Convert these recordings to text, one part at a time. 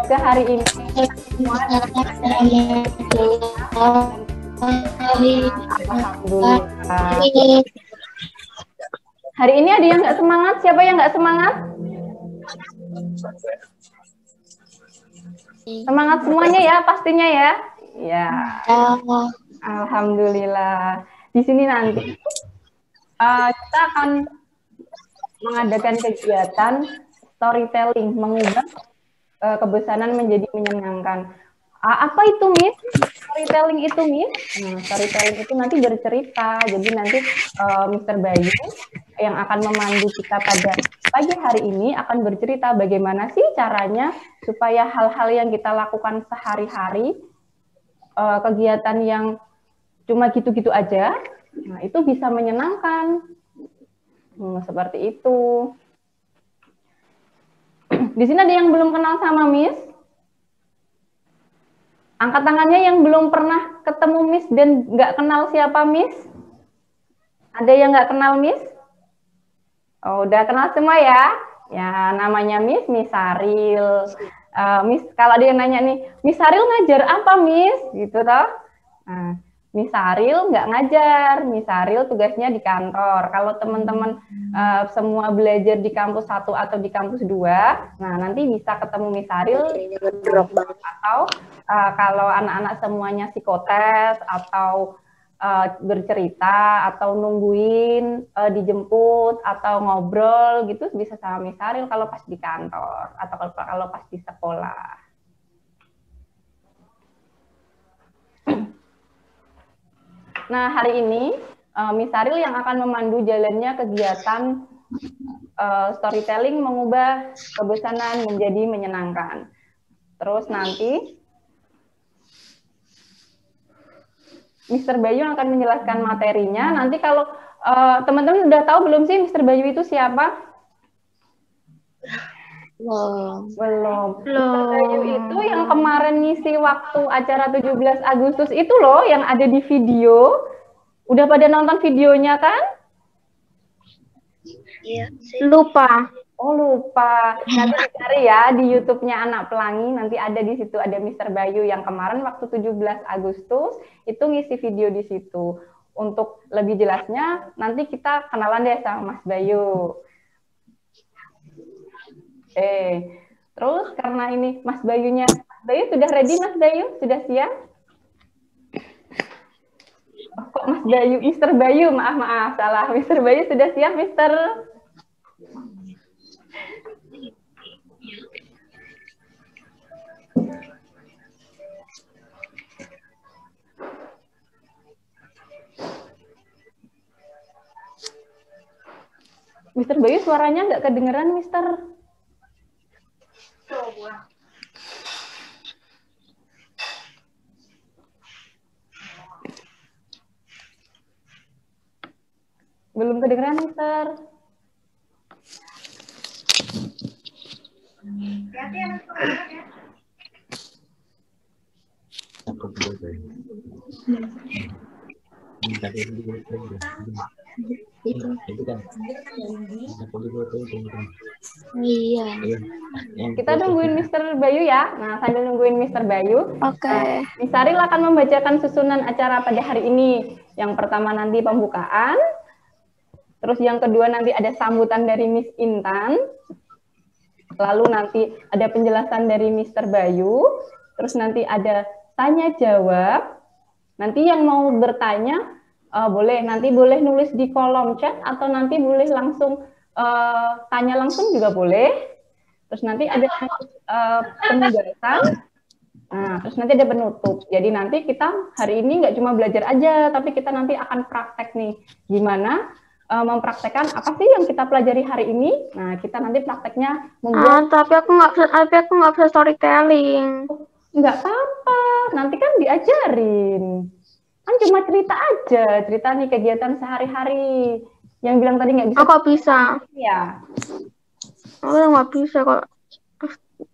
Semoga hari ini semua alhamdulillah. Hari ini ada yang nggak semangat? Siapa yang nggak semangat? Semangat semuanya ya, pastinya ya. Ya. Alhamdulillah. Di sini nanti kita akan mengadakan kegiatan storytelling, mengubah kebosanan menjadi menyenangkan. Apa itu, Miss? Storytelling itu, Miss? Storytelling itu nanti bercerita. Jadi nanti Mr. Bayu yang akan memandu kita pada pagi hari ini akan bercerita bagaimana sih caranya supaya hal-hal yang kita lakukan sehari-hari, kegiatan yang cuma gitu-gitu aja, nah itu bisa menyenangkan. Seperti itu. Di sini ada yang belum kenal sama Miss? Angkat tangannya yang belum pernah ketemu Miss dan nggak kenal siapa Miss? Ada yang nggak kenal Miss? Oh, udah kenal semua ya? Ya, namanya Miss Saril. Miss, kalau dia nanya nih, Miss Saril ngajar apa Miss? Gitu toh. Nah, Miss Saril nggak ngajar, Miss Saril tugasnya di kantor. Kalau teman-teman semua belajar di kampus 1 atau di kampus 2, nah nanti bisa ketemu Miss Saril. Atau kalau anak-anak semuanya psikotes atau bercerita atau nungguin dijemput atau ngobrol gitu bisa sama Miss Saril kalau pas di kantor atau kalau pas di sekolah. Nah, hari ini Miss Saril yang akan memandu jalannya kegiatan storytelling mengubah kebosanan menjadi menyenangkan. Terus nanti Mr. Bayu akan menjelaskan materinya. Nanti kalau teman-teman udah tahu belum sih Mr. Bayu itu siapa? Belum. Mr. Bayu itu yang kemarin ngisi waktu acara 17 Agustus itu loh, yang ada di video. Udah pada nonton videonya kan? Iya. Lupa. Oh, lupa. Nanti dicari ya di YouTube-nya Anak Pelangi, nanti ada di situ, ada Mr. Bayu yang kemarin waktu 17 Agustus itu ngisi video di situ. Untuk lebih jelasnya nanti kita kenalan deh sama Mas Bayu. Terus karena ini Mas Bayu sudah ready, Mas Bayu? Sudah siap? Oh, kok Mas Bayu? Mr. Bayu, maaf, salah. Mr. Bayu sudah siap, Mr. Mr. Bayu suaranya nggak kedengeran, Mister. Coba. Belum kedengeran, Mister. Hati-hati ya, Iya. Kita nungguin Mr. Bayu ya. Nah, sambil nungguin Mr. Bayu, Oke. Miss Saril akan membacakan susunan acara pada hari ini. Yang pertama nanti pembukaan, terus yang kedua nanti ada sambutan dari Miss Intan, lalu nanti ada penjelasan dari Mr. Bayu, terus nanti ada tanya jawab. Nanti yang mau bertanya boleh nulis di kolom chat atau nanti boleh langsung tanya langsung juga boleh. Terus nanti ada penugasan. Nah, terus nanti ada penutup. Jadi nanti kita hari ini nggak cuma belajar aja, tapi kita nanti akan praktek nih. Gimana mempraktekkan apa sih yang kita pelajari hari ini? Nah, kita nanti prakteknya membuat. Tapi aku nggak bisa storytelling. Nggak apa-apa, nanti kan diajarin. Kan cuma cerita aja, cerita nih kegiatan sehari-hari. Yang bilang tadi nggak bisa. Aku bisa. Ya. Aku nggak bisa kok.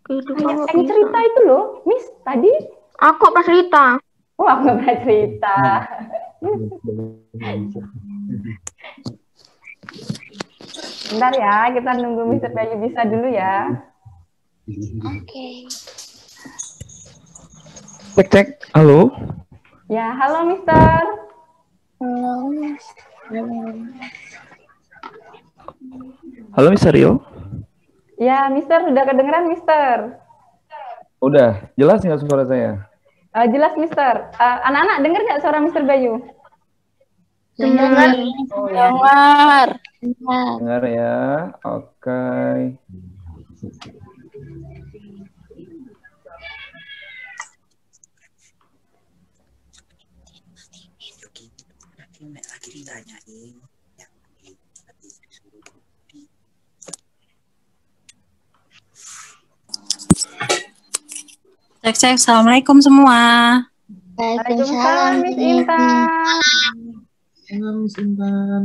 Yang cerita itu loh, Miss tadi. Aku pas cerita. Oh, aku nggak pernah cerita. Bentar ya, kita nunggu Mr. Bayu bisa dulu ya. Oke. Cek cek, halo. Ya, halo Mister. Halo Mister Rio. Ya, Mister sudah kedengeran Mister. Udah, jelas nggak suara saya? Jelas Mister. Anak-anak dengar nggak suara Mister Bayu? Dengar. Oh ya. Dengar ya, oke. Cek cek, assalamualaikum semua. Waalaikumsalam Miss Intan. Miss Intan.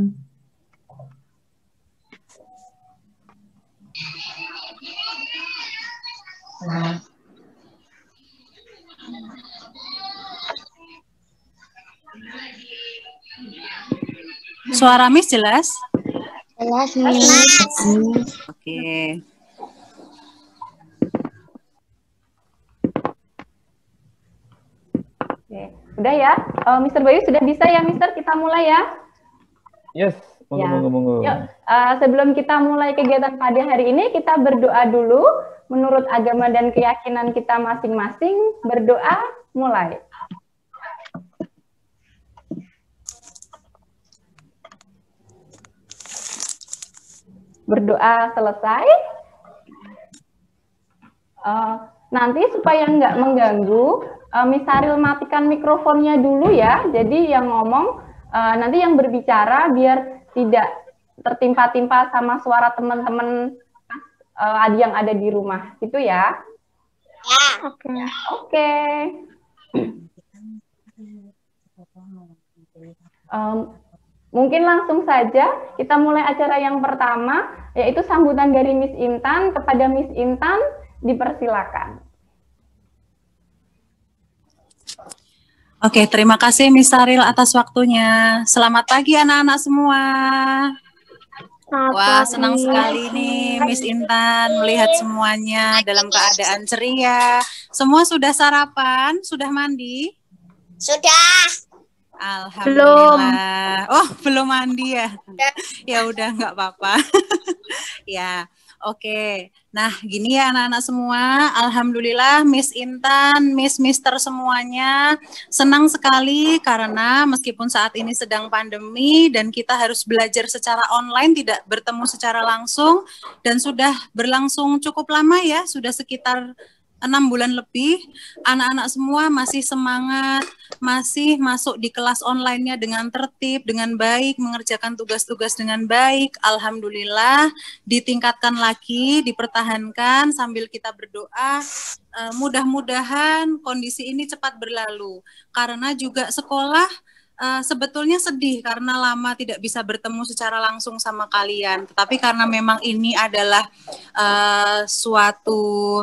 Suara Miss jelas? Jelas, Miss. Oke. Oke. Udah ya, Mister Bayu sudah bisa ya Mister, kita mulai ya. Yes, Ya. monggo. Yuk, sebelum kita mulai kegiatan pada hari ini, kita berdoa dulu. Menurut agama dan keyakinan kita masing-masing, berdoa mulai. Berdoa selesai. Nanti supaya nggak mengganggu, Miss Saril matikan mikrofonnya dulu ya. Jadi yang ngomong, nanti yang berbicara biar tidak tertimpa-timpa sama suara teman-teman yang ada di rumah. Gitu ya. Oke. Oke. Mungkin langsung saja kita mulai acara yang pertama, yaitu sambutan dari Miss Intan. Kepada Miss Intan, dipersilakan. Oke, terima kasih Miss Saril atas waktunya. Selamat pagi anak-anak semua. Wah, senang sekali nih Miss Intan melihat semuanya dalam keadaan ceria. Semua sudah sarapan? Sudah mandi? Sudah. Alhamdulillah. Oh, belum mandi ya? Ya udah, nggak apa-apa. Ya, oke. Nah, gini ya anak-anak semua. Alhamdulillah Miss Intan, Mister semuanya senang sekali karena meskipun saat ini sedang pandemi dan kita harus belajar secara online, tidak bertemu secara langsung, dan sudah berlangsung cukup lama ya, sudah sekitar 6 bulan lebih, anak-anak semua masih semangat, masih masuk di kelas online-nya dengan tertib, dengan baik, mengerjakan tugas-tugas dengan baik. Alhamdulillah, ditingkatkan lagi, dipertahankan sambil kita berdoa. Mudah-mudahan kondisi ini cepat berlalu. Karena juga sekolah sebetulnya sedih karena lama tidak bisa bertemu secara langsung sama kalian. Tetapi karena memang ini adalah suatu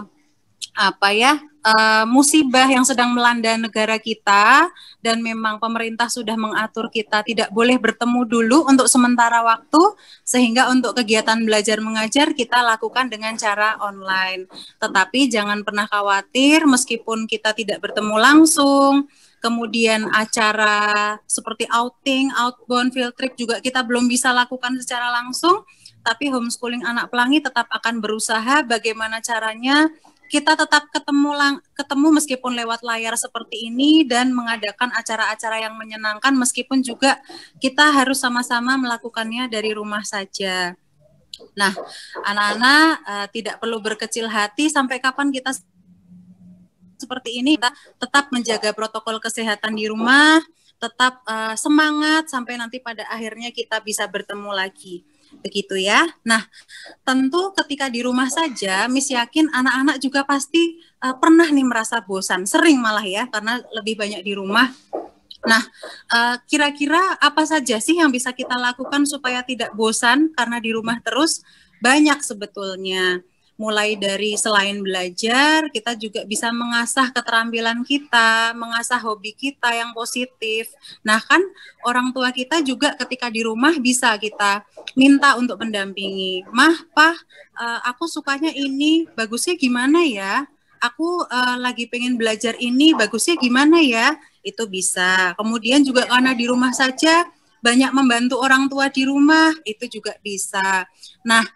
musibah yang sedang melanda negara kita dan memang pemerintah sudah mengatur kita tidak boleh bertemu dulu untuk sementara waktu, sehingga untuk kegiatan belajar mengajar kita lakukan dengan cara online. Tetapi jangan pernah khawatir, meskipun kita tidak bertemu langsung, kemudian acara seperti outing, outbound, field trip juga kita belum bisa lakukan secara langsung, tapi homeschooling anak pelangi tetap akan berusaha bagaimana caranya kita tetap ketemu meskipun lewat layar seperti ini dan mengadakan acara-acara yang menyenangkan meskipun juga kita harus sama-sama melakukannya dari rumah saja. Nah, anak-anak tidak perlu berkecil hati, sampai kapan kita seperti ini, kita tetap menjaga protokol kesehatan di rumah, tetap semangat sampai nanti pada akhirnya kita bisa bertemu lagi. Begitu ya. Nah, tentu ketika di rumah saja, Miss yakin anak-anak juga pasti pernah nih merasa bosan, sering malah ya, karena lebih banyak di rumah. Nah, kira-kira apa saja sih yang bisa kita lakukan supaya tidak bosan karena di rumah terus? Banyak sebetulnya. Mulai dari selain belajar, kita juga bisa mengasah keterampilan kita, mengasah hobi kita yang positif. Nah kan orang tua kita juga ketika di rumah bisa kita minta untuk mendampingi. Mah, Pah, aku sukanya ini, bagusnya gimana ya? aku lagi pengen belajar ini, bagusnya gimana ya? Itu bisa. Kemudian juga karena di rumah saja, banyak membantu orang tua di rumah, itu juga bisa. Nah,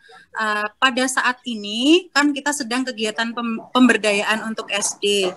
pada saat ini kan kita sedang kegiatan pemberdayaan untuk SD.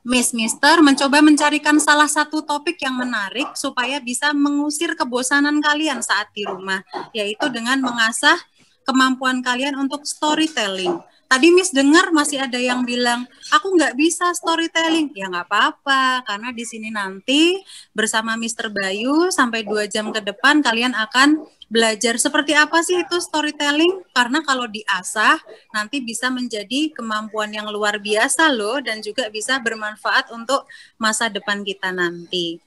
Miss Mister mencoba mencarikan salah satu topik yang menarik supaya bisa mengusir kebosanan kalian saat di rumah, yaitu dengan mengasah kemampuan kalian untuk storytelling. Tadi Miss dengar masih ada yang bilang, aku nggak bisa storytelling. Ya nggak apa-apa, karena di sini nanti bersama Mr. Bayu sampai 2 jam ke depan kalian akan belajar seperti apa sih itu storytelling. Karena kalau diasah, nanti bisa menjadi kemampuan yang luar biasa loh, dan juga bisa bermanfaat untuk masa depan kita nanti.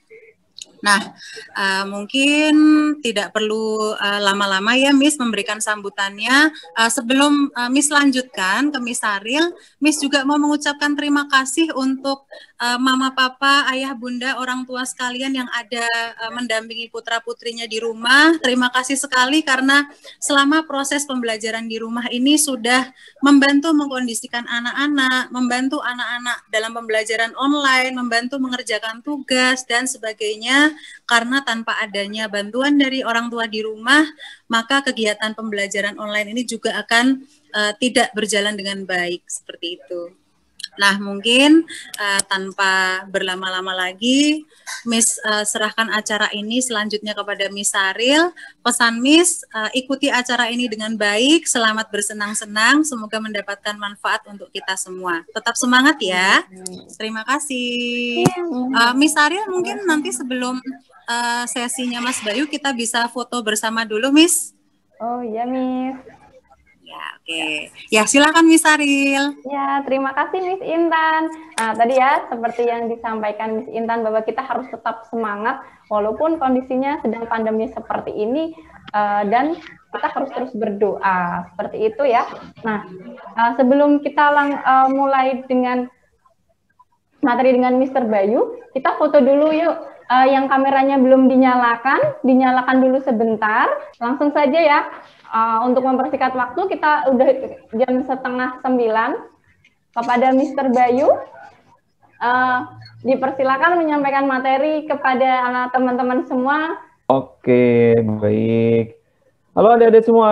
Nah, mungkin tidak perlu lama-lama ya Miss memberikan sambutannya. Sebelum Miss lanjutkan ke Miss Saril, Miss juga mau mengucapkan terima kasih untuk mama, papa, ayah, bunda, orang tua sekalian yang ada mendampingi putra-putrinya di rumah. Terima kasih sekali karena selama proses pembelajaran di rumah ini sudah membantu mengkondisikan anak-anak, membantu anak-anak dalam pembelajaran online, membantu mengerjakan tugas, dan sebagainya. Karena tanpa adanya bantuan dari orang tua di rumah, maka kegiatan pembelajaran online ini juga akan tidak berjalan dengan baik, seperti itu. Nah, mungkin tanpa berlama-lama lagi, Miss serahkan acara ini selanjutnya kepada Miss Saril. Pesan Miss, ikuti acara ini dengan baik, selamat bersenang-senang, semoga mendapatkan manfaat untuk kita semua. Tetap semangat ya. Terima kasih. Miss Saril, mungkin nanti sebelum sesinya Mas Bayu, kita bisa foto bersama dulu, Miss. Oh iya, Miss. Ya, oke. Ya, silakan Miss Saril. Ya, terima kasih Miss Intan. Nah, tadi ya, seperti yang disampaikan Miss Intan, bahwa kita harus tetap semangat, walaupun kondisinya sedang pandemi seperti ini, dan kita harus terus berdoa, seperti itu ya. Nah, sebelum kita mulai dengan materi dengan Mr. Bayu, kita foto dulu yuk. Yang kameranya belum dinyalakan dulu sebentar, langsung saja ya. Untuk mempersingkat waktu, kita udah jam 8:30. Kepada Mr. Bayu, dipersilakan menyampaikan materi kepada anak teman-teman semua. Oke, baik. Halo adik-adik semua.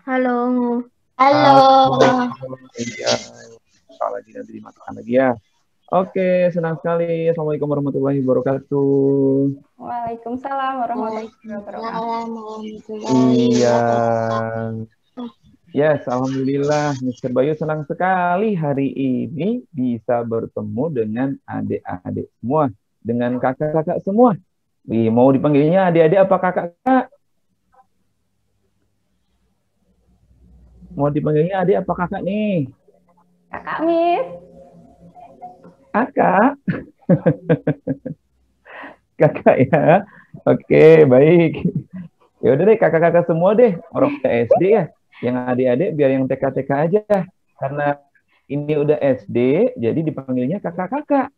Halo. Halo. Iya, kalau lagi nanti dimasukkan lagi ya. Oke, senang sekali. Assalamualaikum warahmatullahi wabarakatuh. Waalaikumsalam warahmatullahi wabarakatuh. Iya. Yes, alhamdulillah. Mr. Bayu senang sekali hari ini bisa bertemu dengan adik-adik semua, dengan kakak-kakak semua. Mau dipanggilnya adik-adik apa kakak-kakak? Mau dipanggilnya adik apa kakak nih? Kakak, Miss. Kakak. Kakak ya. Oke, baik. Ya udah deh kakak-kakak semua deh. Orang udah SD ya. Yang adik-adik biar yang TK-TK aja. Karena ini udah SD, jadi dipanggilnya kakak-kakak.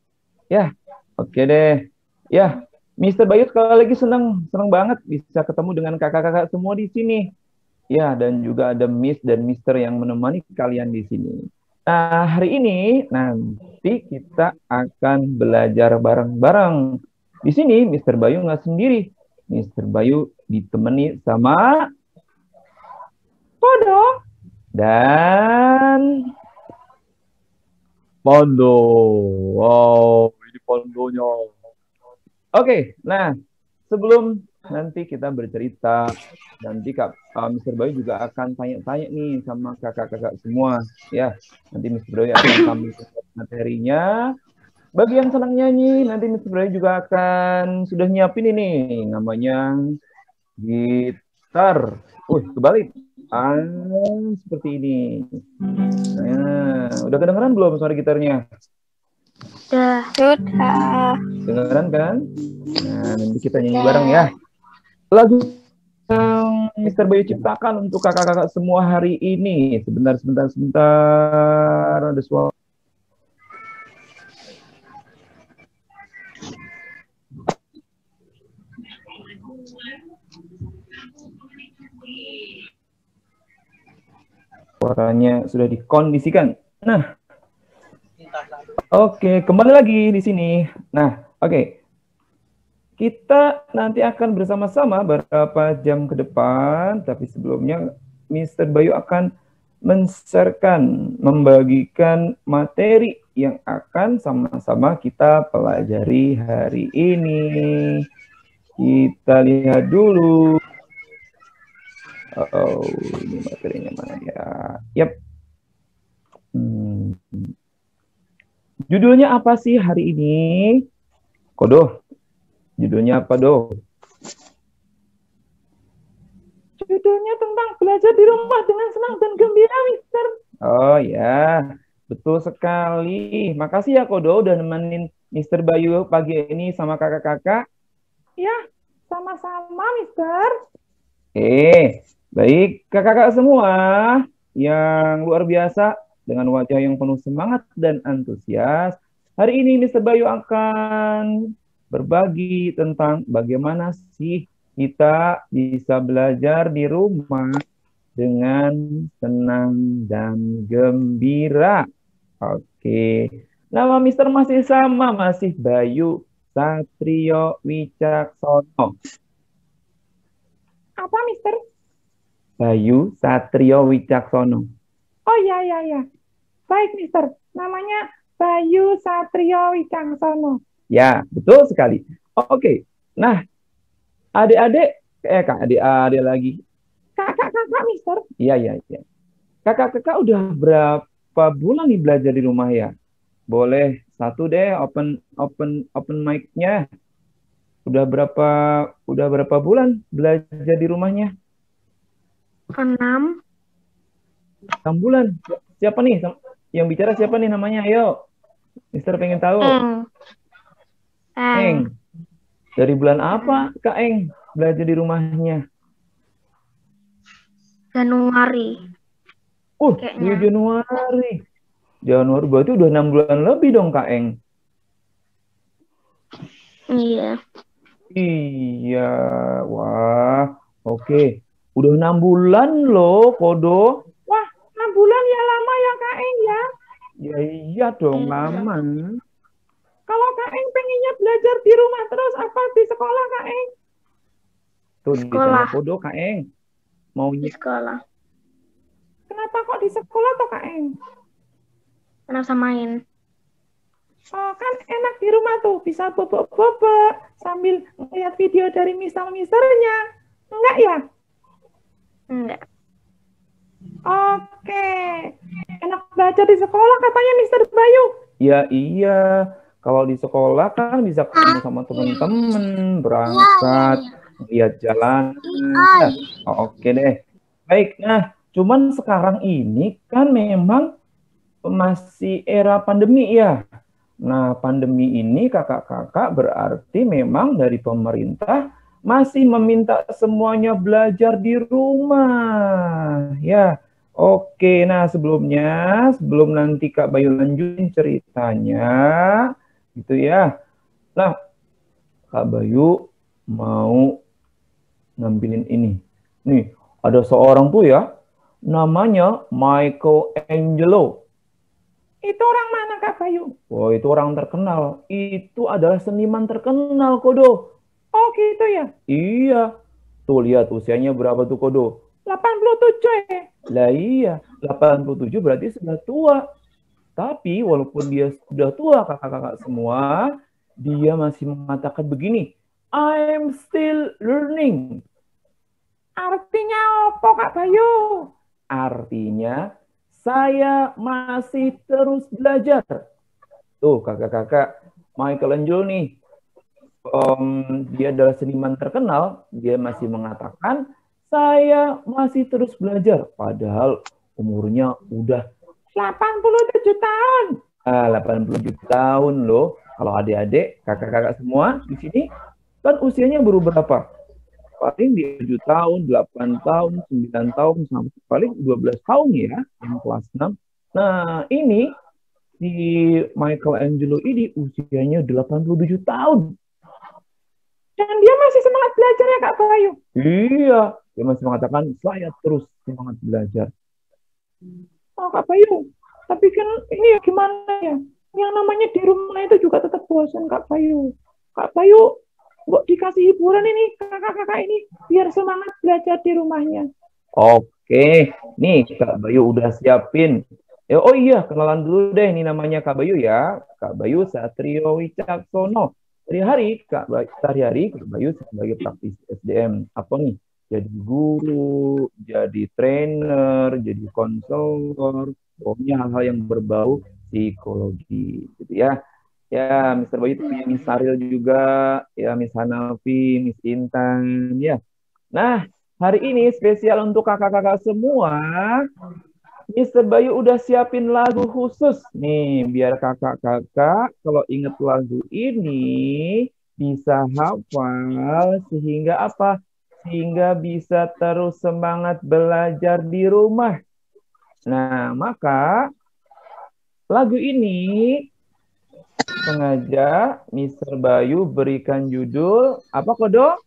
Ya. Oke deh. Ya, Mr. Bayu sekali lagi senang banget bisa ketemu dengan kakak-kakak semua di sini. Ya, dan juga ada Miss dan Mister yang menemani kalian di sini. Nah, hari ini nanti kita akan belajar bareng-bareng. Di sini Mr. Bayu nggak sendiri. Mr. Bayu ditemani sama Podo dan Pondo. Wow, ini Pondonya. Oke, nah sebelum nanti kita bercerita, nanti Mr. Bayu juga akan tanya-tanya nih sama kakak-kakak semua. Ya, nanti Mr. Bayu akan tampilkan materinya. Bagi yang senang nyanyi, nanti Mr. Bayu juga akan sudah nyiapin ini, namanya gitar. Kebalik. Seperti ini. Nah, udah kedengeran belum suara gitarnya? Sudah. Kedengeran kan? Nah, nanti kita nyanyi bareng ya. Lagu yang Mr. Bayu ciptakan untuk kakak-kakak semua hari ini. Sebentar. Ada suara. Suaranya sudah dikondisikan. Nah, oke, kembali lagi di sini. Nah, oke. Kita nanti akan bersama-sama beberapa jam ke depan, tapi sebelumnya Mr. Bayu akan men-sharekan, membagikan materi yang akan sama-sama kita pelajari hari ini. Kita lihat dulu. Oh, ini materinya mana ya? Yap. Judulnya apa sih hari ini? Kodo. Judulnya apa, Do? Judulnya tentang belajar di rumah dengan senang dan gembira, Mister. Oh ya, betul sekali. Makasih ya, Kodo, udah nemenin Mister Bayu pagi ini sama kakak-kakak. Ya, sama-sama, Mister. Baik, kakak-kakak semua yang luar biasa dengan wajah yang penuh semangat dan antusias. Hari ini Mister Bayu akan berbagi tentang bagaimana sih kita bisa belajar di rumah dengan senang dan gembira. Oke, nama Mister masih sama, masih Bayu Satrio Wicaksono. Apa, Mister? Bayu Satrio Wicaksono. Oh ya. Baik, Mister. Namanya Bayu Satrio Wicaksono. Ya, betul sekali. Oke. Nah, adik-adik, adik-adik lagi. Kakak, Mister. Iya. Kakak-kakak udah berapa bulan nih belajar di rumah ya? Boleh satu deh open mic-nya. Udah berapa bulan belajar di rumahnya? 6. 6 bulan. Siapa nih? Yang bicara siapa nih namanya? Ayo. Mister pengen tahu. Eng. Dari bulan apa Kak Eng belajar di rumahnya? Januari. Di Januari. Januari berarti udah 6 bulan lebih dong Kak Eng. Iya. Iya, wah, oke. Udah 6 bulan loh, Kodo. Wah, 6 bulan ya lama ya, Kak Eng ya? Ya iya dong, lama. Kalau Kak Eng pengennya belajar di rumah terus, apa di sekolah, Kak Eng? Tuh, Sekolah. ditanya Kodo, Kak Eng. Di sekolah. Kenapa kok di sekolah tuh, Kak Eng? Karena bisa main. Oh, kan enak di rumah tuh, bisa bobo-bobo sambil lihat video dari misternya. Enggak ya? Enggak. Oke. Enak belajar di sekolah katanya Mister Bayu. Ya iya. Kalau di sekolah kan bisa ketemu sama teman-teman, berangkat, lihat jalan. Oke deh. Baik, nah cuman sekarang ini kan memang masih era pandemi ya. Nah, pandemi ini kakak-kakak berarti memang dari pemerintah masih meminta semuanya belajar di rumah. Ya, oke. Nah, sebelum nanti Kak Bayu lanjutin ceritanya, gitu ya. Nah, Kak Bayu mau nampilin ini. Nih, ada seorang tuh ya, namanya Michelangelo. Itu orang mana Kak Bayu? Oh, itu orang terkenal. Itu adalah seniman terkenal, Kodo. Oh, gitu ya? Iya. Tuh, lihat usianya berapa tuh, Kodo? 87 ya? Lah iya, 87 berarti sudah tua. Tapi walaupun dia sudah tua, kakak-kakak semua, dia masih mengatakan begini, I'm still learning. Artinya apa, Kak Bayu? Artinya, saya masih terus belajar. Tuh kakak-kakak, Michelangelo nih, dia adalah seniman terkenal, dia masih mengatakan, saya masih terus belajar. Padahal umurnya udah 87 tahun. 87 tahun loh. Kalau adik-adik, kakak-kakak semua di sini, kan usianya baru berapa? Paling di 7 tahun, 8 tahun, 9 tahun, sampai paling 12 tahun ya, yang kelas 6. Nah, ini, si Michelangelo ini usianya 87 tahun. Dan dia masih semangat belajar ya, Kak Bayu? Iya, dia masih mengatakan, saya terus semangat belajar. Oh, Kak Bayu, Tapi kan ini ya gimana ya? Yang namanya di rumah itu juga tetap bosan, Kak Bayu. Kak Bayu, kok dikasih hiburan ini kakak-kakak ini biar semangat belajar di rumahnya. Oke, nih Kak Bayu udah siapin. Ya, oh iya, kenalan dulu deh. Ini namanya Kak Bayu ya. Kak Bayu Satrio Wicaksono. Sehari-hari Kak Bayu sebagai praktisi SDM. Apa nih? Jadi guru, jadi trainer, jadi konselor, pokoknya hal-hal yang berbau psikologi, gitu ya. Ya, Mr. Bayu itu punya Miss Saril juga, ya Miss Hanafi, Miss Intan, ya. Nah, hari ini spesial untuk kakak-kakak semua. Mr. Bayu udah siapin lagu khusus nih, biar kakak-kakak kalau inget lagu ini bisa hafal sehingga apa? Sehingga bisa terus semangat belajar di rumah. Nah, maka lagu ini sengaja Mr. Bayu berikan judul apa Kodo?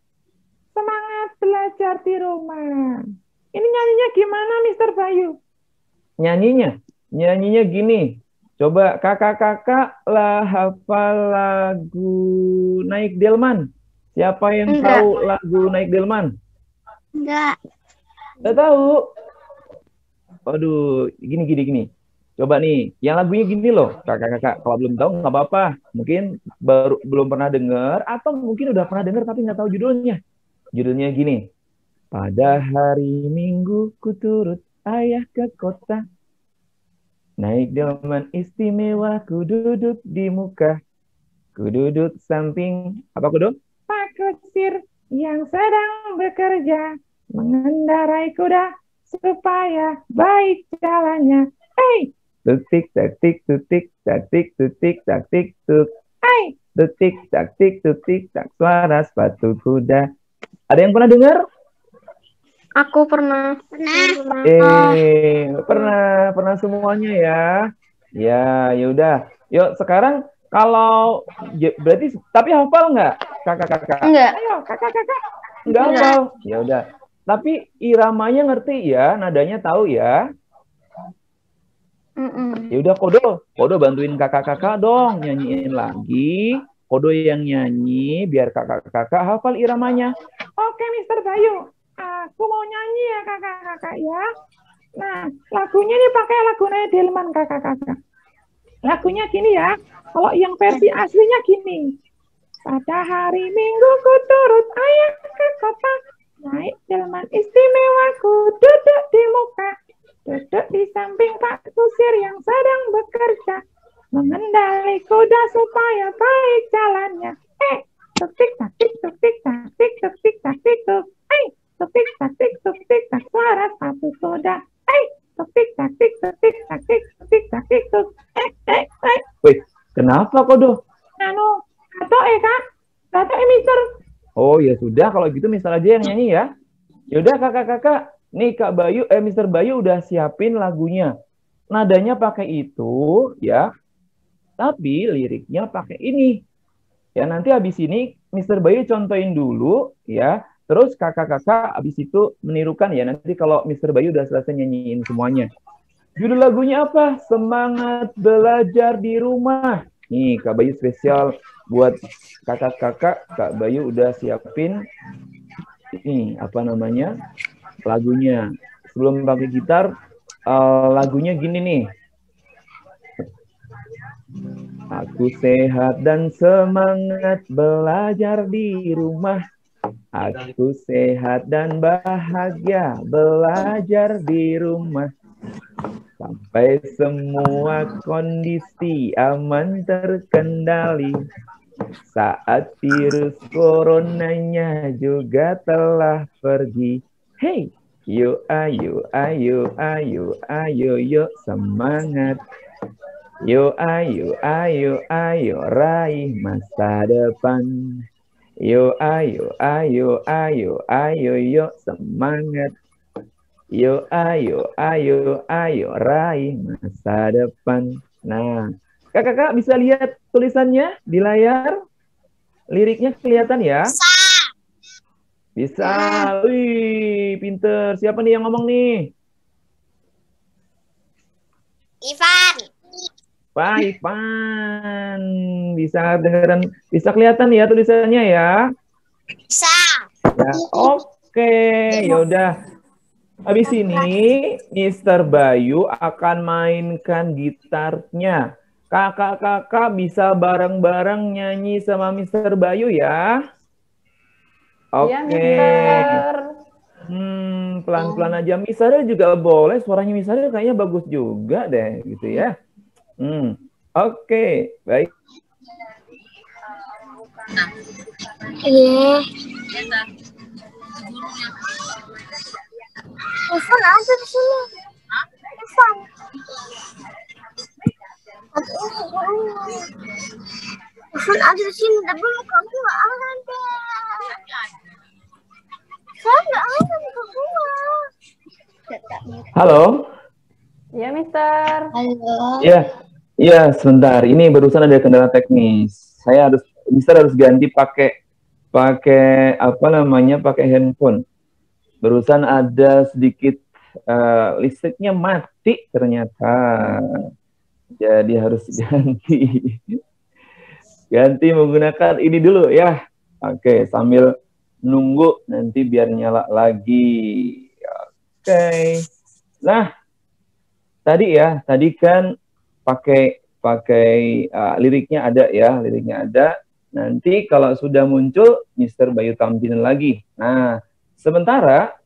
Semangat belajar di rumah. Ini nyanyinya gimana Mr. Bayu? Nyanyinya gini. Coba kakak-kakak lah hafal lagu Naik Delman. Siapa yang Enggak. tahu lagu Naik Delman? Enggak. Nggak tahu. Aduh, gini. Coba nih, yang lagunya gini loh, kakak-kakak. Kalau belum tahu nggak apa-apa. Mungkin belum pernah dengar atau mungkin udah pernah dengar tapi nggak tahu judulnya. Judulnya gini. Pada hari Minggu ku turut ayah ke kota. Naik delman istimewa, ku duduk di muka. Ku duduk samping, apa ku duduk? Pak Kusir yang sedang bekerja. Mengendarai kuda supaya baik jalannya. Hey! Tutik, taktik, tutik, taktik, tutik, taktik, tuk. Hey! Tutik, taktik, tutik, tak. Suara sepatu kuda. Ada yang pernah dengar? Aku pernah. Pernah semuanya ya. Ya, yaudah. Yuk, sekarang kalau berarti tapi hafal nggak kakak-kakak? Enggak. Ayo, kakak-kakak. Nggak hafal. Ya udah. Tapi iramanya ngerti ya, nadanya tahu ya. Ya udah Kodo bantuin kakak-kakak dong nyanyiin lagi. Kodo yang nyanyi biar kakak-kakak hafal iramanya. Oke, Mr. Bayu. Aku mau nyanyi ya kakak-kakak ya. Nah, lagunya ini pakai lagu Naik Delman kakak-kakak. Lagunya gini ya. Kalau yang versi aslinya gini. Pada hari Minggu ku turut ayah ke kota. Naik delman istimewa ku duduk di muka. Duduk di samping Pak Kusir yang sedang bekerja. Mengendali kuda supaya baik jalannya. Tukik taktik tukik taktik tukik taktik tuk. Tukik taktik tukik tak suara sepatu kuda. Tukik taktik tukik taktik tukik taktik tuk. Wih, kenapa Kodo? Atau Kak? Atau Mister? Oh ya sudah, kalau gitu Mister aja yang nyanyi ya. Yaudah kakak-kakak, nih Kak Bayu, Mister Bayu udah siapin lagunya. Nadanya pakai itu ya, tapi liriknya pakai ini. Ya nanti habis ini Mister Bayu contohin dulu ya. Terus kakak-kakak habis itu menirukan ya. Nanti kalau Mister Bayu udah selesai nyanyiin semuanya. Judul lagunya apa? Semangat belajar di rumah. Nih Kak Bayu spesial buat kakak-kakak. Kak Bayu udah siapin ini apa namanya lagunya. Sebelum pakai gitar, lagunya gini nih. Aku sehat dan semangat belajar di rumah. Aku sehat dan bahagia belajar di rumah. Sampai semua kondisi aman terkendali. Saat virus coronanya juga telah pergi. Hey, yuk ayo semangat. Yuk ayo raih masa depan. Yuk ayo semangat. Yuk ayo raih masa depan. Nah, kakak-kakak bisa lihat tulisannya di layar? Liriknya kelihatan ya? Bisa. Wih, pinter. Siapa nih yang ngomong nih? Ivan. Pak Ivan, bisa dengeran, bisa kelihatan ya tulisannya ya? Bisa. Ya, oke, yaudah. Habis ini, Mr. Bayu akan mainkan gitarnya. Kakak-kakak bisa bareng-bareng nyanyi sama Mr. Bayu ya? Iya, Oke. Mister. Pelan-pelan aja. Misalnya juga boleh. Suaranya misalnya kayaknya bagus juga deh, gitu ya. Oke, baik. Ivan ada di sini. Ivan. Ivan ada di sini, tapi muka aku nggak ada. Saya nggak ada muka gua. Halo. Iya, Mister. Halo. Iya, sebentar. Ini barusan ada kendala teknis. Mister harus ganti pakai apa namanya? Pakai handphone. Barusan ada sedikit listriknya mati ternyata. Jadi harus ganti. Ganti menggunakan ini dulu ya. Oke, sambil nunggu nanti biar nyala lagi. Oke. Nah, tadi kan pakai liriknya ada ya, liriknya ada. Nanti kalau sudah muncul, Mr. Bayu tampilin lagi. Nah, sementara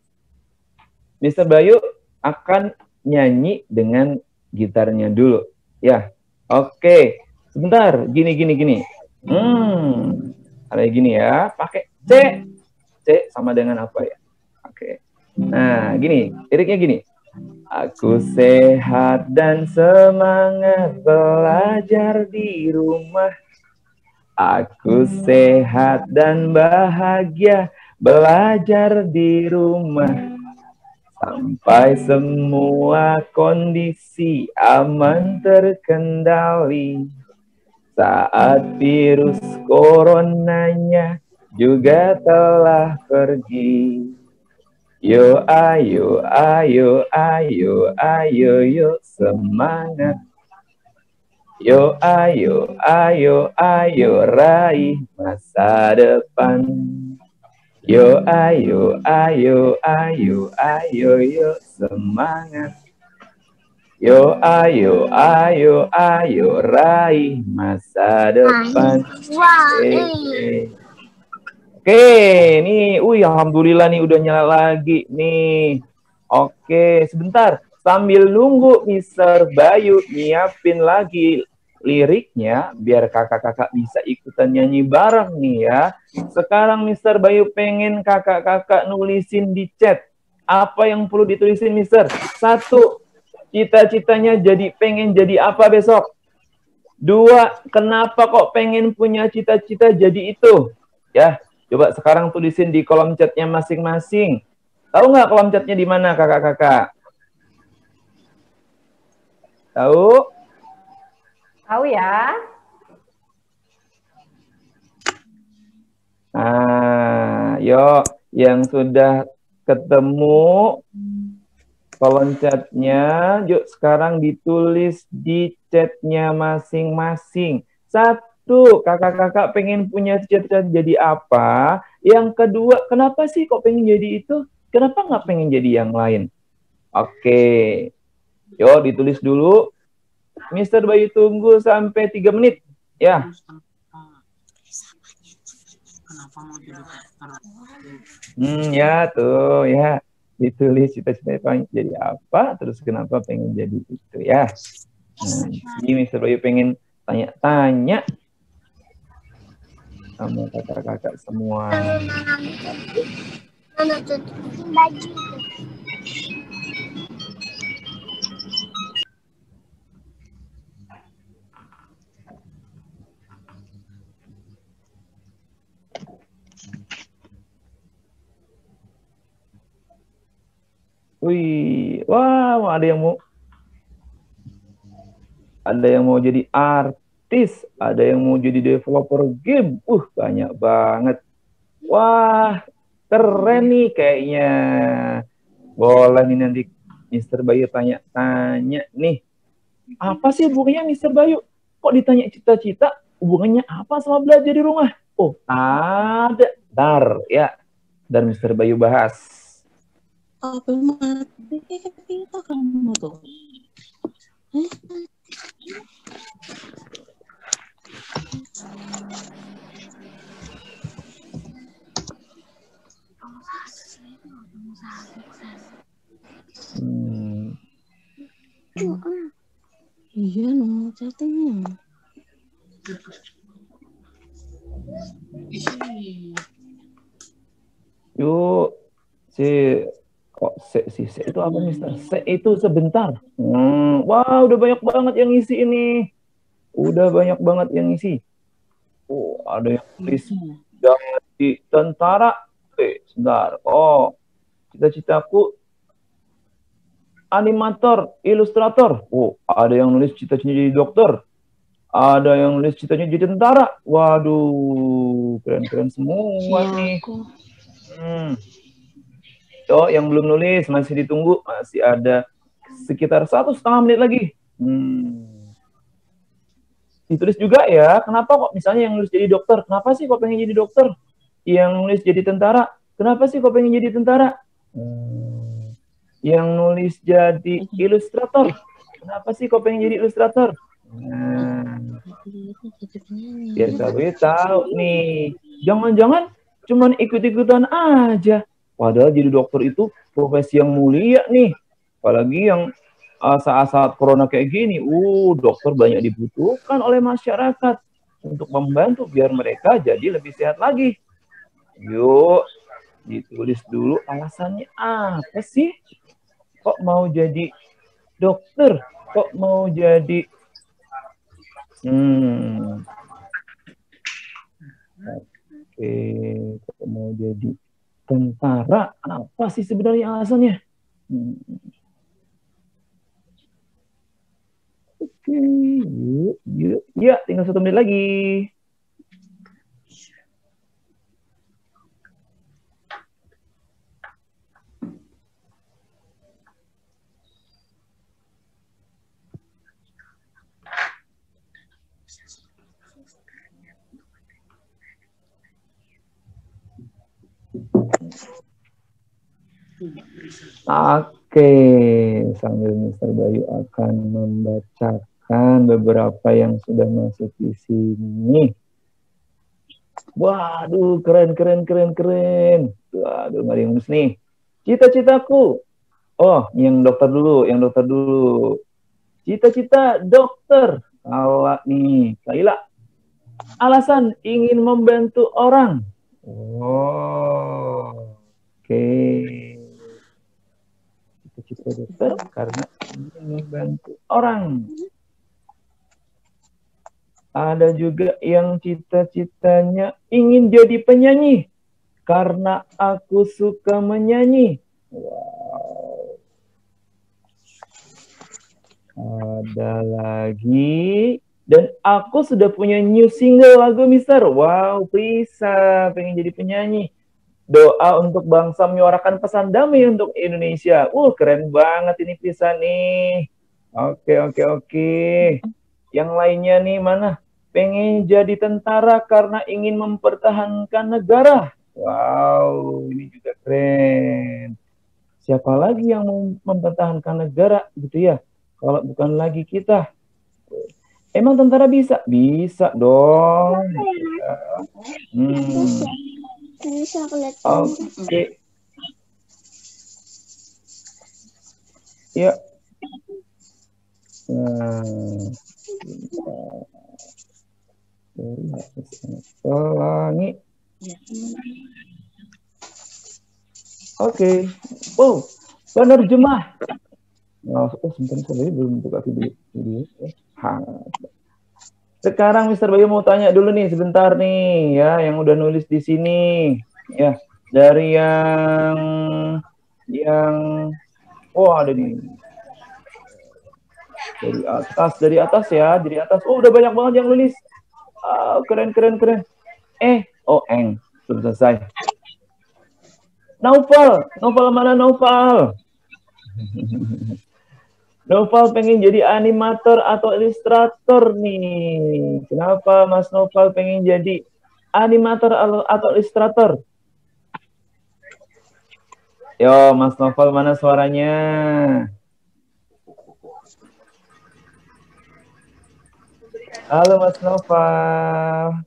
Mr. Bayu akan nyanyi dengan gitarnya dulu. Ya, oke. Sebentar, gini. Ada gini ya, pakai C. C sama dengan apa ya? Oke. Nah, gini, liriknya gini. Aku sehat dan semangat belajar di rumah. Aku sehat dan bahagia belajar di rumah. Sampai semua kondisi aman terkendali. Saat virus coronanya juga telah pergi. Yo ayo semangat. Yo ayo raih masa depan. Yo ayo semangat. Yo ayo raih masa depan. Oke, nih, alhamdulillah nih udah nyala lagi nih. Oke, sebentar. Sambil nunggu Mr. Bayu nyiapin lagi liriknya, biar kakak-kakak bisa ikutan nyanyi bareng nih ya. Sekarang Mr. Bayu pengen kakak-kakak nulisin di chat. Apa yang perlu ditulisin, Mr.? 1, cita-citanya pengen jadi apa besok? 2, kenapa kok pengen punya cita-cita jadi itu? Ya. Coba sekarang tulisin di kolom chatnya masing-masing. Tahu nggak kolom chatnya di mana, kakak-kakak? Tahu? Tahu ya. Nah, yuk yang sudah ketemu kolom chatnya, yuk sekarang ditulis di chatnya masing-masing. 1, kakak-kakak pengen punya cita-cita jadi apa? Yang kedua, kenapa sih kok pengen jadi itu? Kenapa nggak pengen jadi yang lain? Oke. Yuk, ditulis dulu. Mr. Bayu tunggu sampai 3 menit. Ya. Ya tuh, ya. Ditulis cita-cita pengen jadi apa, terus kenapa pengen jadi itu, ya. Nah, ini Mr. Bayu pengen tanya-tanya sama kakak-kakak semua. Wih, wah, ada yang mau jadi artis, ada yang mau jadi developer game. Banyak banget. Wah, keren nih kayaknya. Boleh nih nanti Mr. Bayu tanya-tanya nih. Apa sih hubungannya Mister Bayu? Kok ditanya cita-cita, hubungannya apa sama belajar di rumah? Oh, ada. Dar, ya. Dan Mister Bayu bahas. Apa mati kita kamu tuh? Iya, no chattingnya. Yuk, kok se itu apa Mister? Se itu sebentar. Wah, udah banyak banget yang ngisi ini. Udah banyak banget yang ngisi. Oh, ada yang tulis jadi tentara. Sebentar. Oh, cita-citaku animator, ilustrator. Oh, ada yang nulis cita-citanya jadi dokter. Ada yang nulis cita-citanya jadi tentara. Waduh, keren-keren semua nih. Oh, yang belum nulis masih ditunggu, masih ada sekitar 1,5 menit lagi. Ditulis juga ya, kenapa kok misalnya yang nulis jadi dokter? Kenapa sih kok pengen jadi dokter? Yang nulis jadi tentara, kenapa sih kok pengen jadi tentara? Yang nulis jadi ilustrator, kenapa sih kok pengen jadi ilustrator? Biar Bayu tahu nih, jangan-jangan cuman ikut-ikutan aja. Padahal jadi dokter itu profesi yang mulia nih. Apalagi yang saat-saat corona kayak gini, dokter banyak dibutuhkan oleh masyarakat untuk membantu biar mereka jadi lebih sehat lagi. Yuk, ditulis dulu alasannya apa sih? Kok mau jadi dokter? Kok mau jadi kok mau jadi tentara? Apa sih sebenarnya alasannya? Oke, yuk. Ya, tinggal 1 menit lagi. Oke, sambil Mister Bayu akan membacakan beberapa yang sudah masuk di sini. Waduh, keren. Waduh, nggak ada yang nulis nih. Cita-citaku. Oh, yang dokter dulu. Cita-cita dokter. Awak nih, Kaila. Alasan ingin membantu orang. Oke. Cita-cita dokter karena ingin membantu orang. Ada juga yang cita-citanya ingin jadi penyanyi karena aku suka menyanyi. Wow. Ada lagi, dan aku sudah punya new single lagu Mister. Wow, bisa pengen jadi penyanyi. Doa untuk bangsa menyuarakan pesan damai untuk Indonesia. Keren banget ini Pisa nih. Oke. Yang lainnya nih mana? Pengen jadi tentara karena ingin mempertahankan negara. Wow, ini juga keren. Siapa lagi yang mau mempertahankan negara gitu ya? Kalau bukan lagi kita. Emang tentara bisa? Bisa dong. Oke. Ya. Pelangi. Oke. Wow, penerjemah. Sebentar, saya belum buka video. Sekarang Mister Bayu mau tanya dulu nih sebentar nih ya, yang udah nulis di sini ya, dari yang ada nih. Dari atas ya, dari atas. Udah banyak banget yang nulis. Keren. Eng, belum selesai. Naufal mana Naufal? Noval pengen jadi animator atau ilustrator nih. Kenapa Mas Noval pengen jadi animator atau ilustrator? Yo, Mas Noval, mana suaranya? Halo Mas Noval.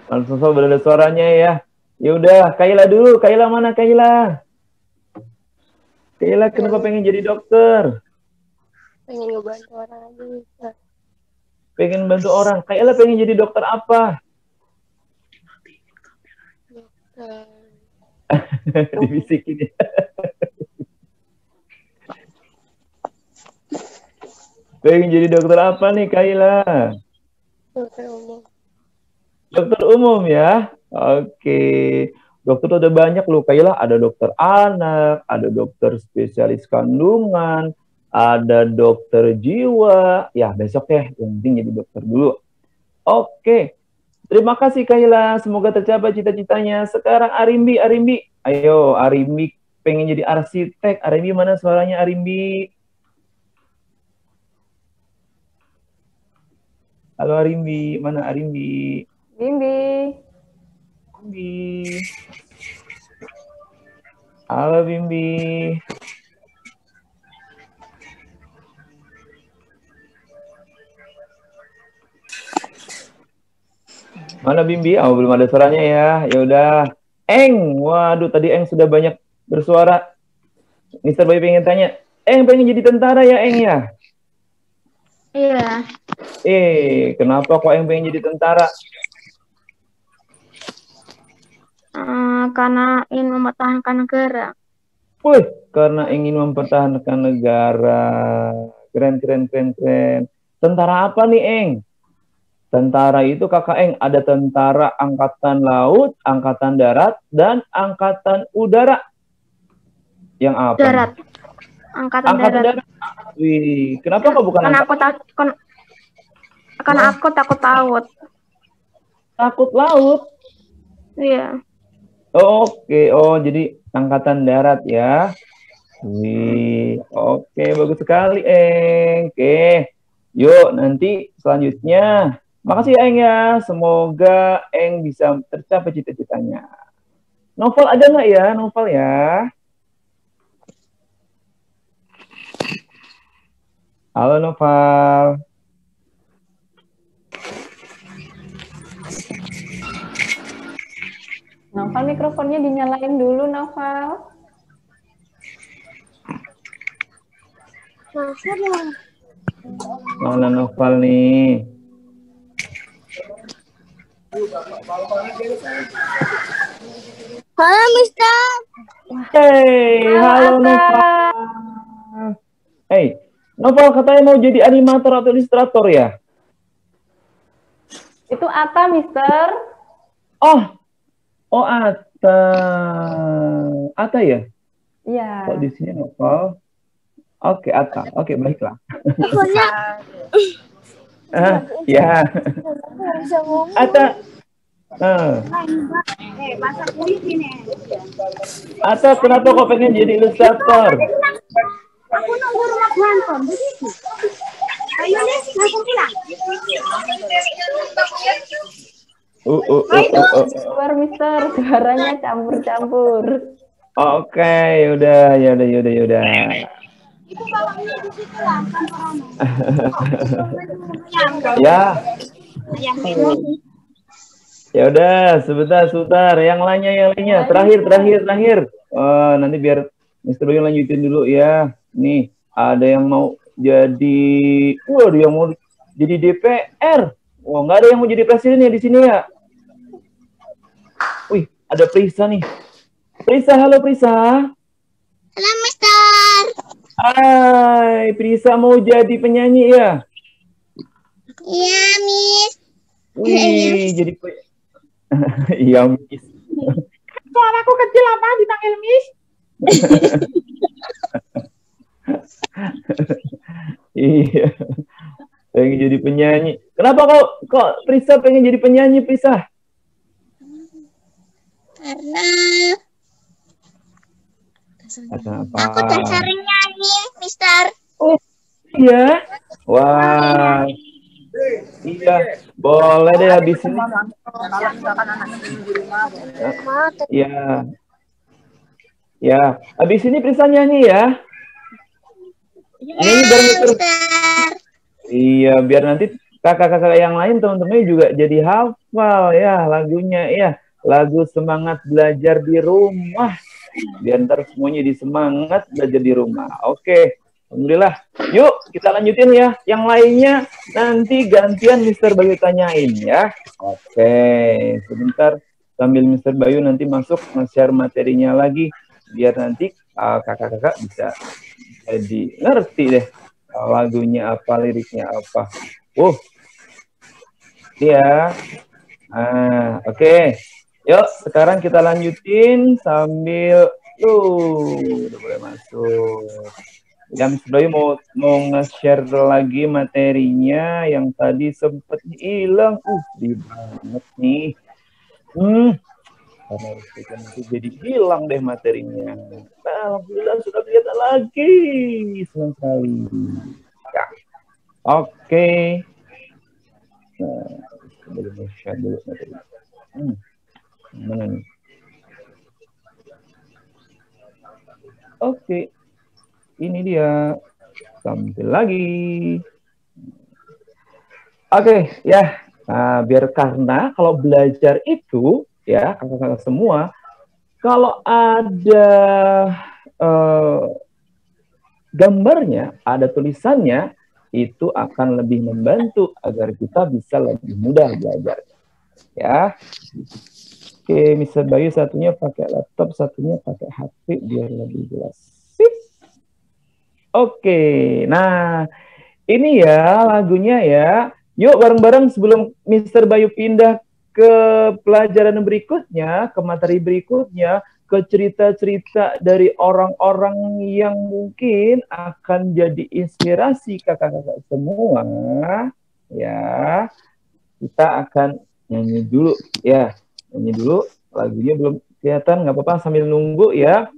Mas Noval belum ada suaranya ya. Ya udah, Kaila dulu. Kaila mana Kaila? Kaila kenapa pengen jadi dokter? Pengen ngebantu orang aja Mister. Pengen bantu orang. Kaila pengen jadi dokter apa? Dibisikin ya. Pengen jadi dokter apa nih Kaila? Dokter umum. Dokter umum ya? Oke. Dokter udah banyak loh Kaila. Ada dokter anak, ada dokter spesialis kandungan, ada dokter jiwa. Ya besok ya, yang penting jadi dokter dulu. Oke. Terima kasih Kaila. Semoga tercapai cita-citanya. Sekarang Arimbi. Ayo Arimbi pengen jadi arsitek. Arimbi mana suaranya Arimbi? Halo Arimbi, mana Arimbi? Bimbi. Bimbi. Halo Bimbi. Mana Bimbi? Oh, belum ada suaranya ya. Ya udah. Eng. Waduh, tadi Eng sudah banyak bersuara. Mister Boy pengen tanya. Eng pengen jadi tentara ya, Eng ya? Iya. Kenapa kok Eng pengen jadi tentara? Karena ingin mempertahankan negara. Wih, karena ingin mempertahankan negara. Keren. Tentara apa nih, Eng? Tentara itu Kakak Eng, ada tentara angkatan laut, angkatan darat, dan angkatan udara. Yang apa? Darat. Angkatan darat. Wih, kenapa kok bukan Karena angkatan? aku takut laut. Takut laut? Iya. Oke, jadi angkatan darat ya. Wih, oke, bagus sekali, Eng. Oke, yuk nanti selanjutnya. Makasih ya, Eng ya. Semoga Eng bisa tercapai cita-citanya. Novel ada nggak ya? Novel ya. Halo Novel. Novel mikrofonnya dinyalain dulu, Novel. Mana Novel nih? Halo Mister. Hey, halo Novel. Hey, Novel katanya mau jadi animator atau ilustrator ya? Itu Ata, Mister. Oh, Ata ya? Iya. Kok di sini Novel? Oke, Ata. Oke, baiklah. Ya. Ata. Ata, kenapa kok pengen jadi ilustrator? Aku nunggu rumah Banton begitu. Ayo nih, langsung bilang. Keluar, Mister. Suaranya campur-campur. Oke, yaudah. Itu kalau ini di situ lah, kantoran. Ya. Ya udah, sebentar. Yang lainnya. Terakhir. Nanti biar Mr. Boy lanjutin dulu ya. Nih, ada yang mau jadi, yang mau jadi DPR. Wah, nggak ada yang mau jadi presiden ya di sini ya. Wih, ada Prisa nih. Halo Prisa. Halo Mister. Hai, Prisa mau jadi penyanyi ya? Iya Miss. Wih, jadi iya Miss. Suaraku kecil apa dipanggil Miss? Iya. Pengen jadi penyanyi. Kenapa kok Prisa pengen jadi penyanyi, Prisa? Karena Apa? Aku udah sering nyanyi, Mister. Oh, iya. Wah. Iya, boleh deh habis ini. Iya. Ya, habis ini bisa nyanyi ya. Nyanyi bareng Mister. Iya, biar nanti kakak-kakak yang lain teman-teman juga jadi hafal ya lagunya ya. Lagu semangat belajar di rumah. Biar ntar semuanya jadi semangat belajar di rumah. Oke, alhamdulillah. Yuk kita lanjutin ya. Yang lainnya nanti gantian Mister Bayu tanyain ya. Oke, sebentar sambil Mister Bayu nanti masuk nge-share materinya lagi. Biar nanti kakak-kakak bisa jadi ngerti deh lagunya apa, liriknya apa. Iya. Oke. Yuk, sekarang kita lanjutin sambil udah boleh masuk. Ya, Mister Bayu mau nge-share lagi materinya yang tadi sempat hilang. Di banget nih. Karena nanti jadi hilang deh materinya. Nah, alhamdulillah sudah kelihatan lagi. Senang sekali. Ya. Oke. Nah, boleh share dulu materi. Mana nih? Oke. Ini dia. Tampil lagi. Oke, ya. Nah, biar karena kalau belajar itu ya, kakak-kakak semua, kalau ada gambarnya, ada tulisannya, itu akan lebih membantu agar kita bisa lebih mudah belajar. Ya. Oke, Mister Bayu satunya pakai laptop, satunya pakai HP biar lebih jelas. Oke, nah ini ya lagunya ya. Yuk bareng-bareng sebelum Mister Bayu pindah ke pelajaran berikutnya, ke materi berikutnya, ke cerita-cerita dari orang-orang yang mungkin akan jadi inspirasi kakak-kakak semua. Ya, kita akan nyanyi dulu ya. Nyanyi dulu, lagunya belum kelihatan, nggak apa-apa sambil nunggu ya.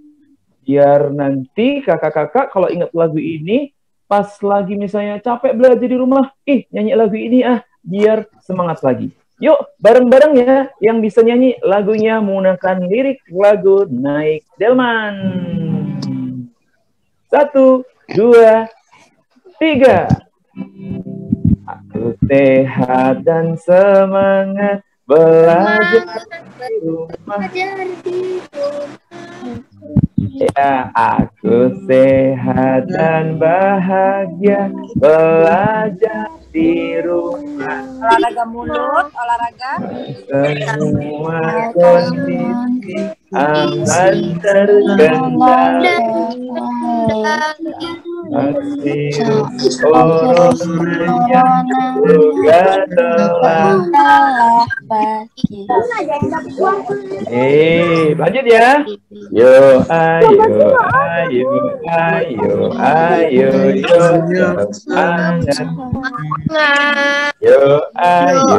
Biar nanti kakak-kakak kalau ingat lagu ini, pas lagi misalnya capek belajar di rumah, nyanyi lagu ini biar semangat lagi. Yuk, bareng-bareng ya, yang bisa nyanyi lagunya menggunakan lirik lagu Naik Delman. 1, 2, 3. Aku sehat dan semangat belajar di rumah. Ya, aku sehat dan bahagia belajar di rumah. Olahraga mulut, olahraga. Semua kondisi aman terkendali. Virus corona juga telah. Lanjut ya. Yo, ayo, semangat. Yo, ayo,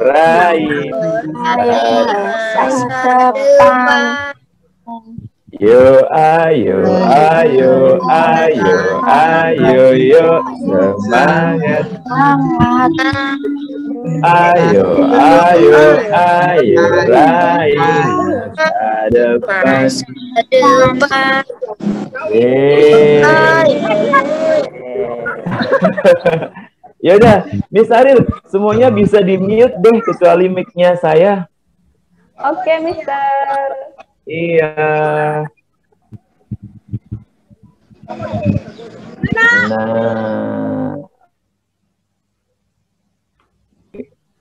raih masa depan. Yo, ayo, semangat. Ayo, raih masa depan. Ya udah, Miss Aril, semuanya bisa di-mute deh kecuali mic-nya saya. Oke, Mister. Iya. Nah.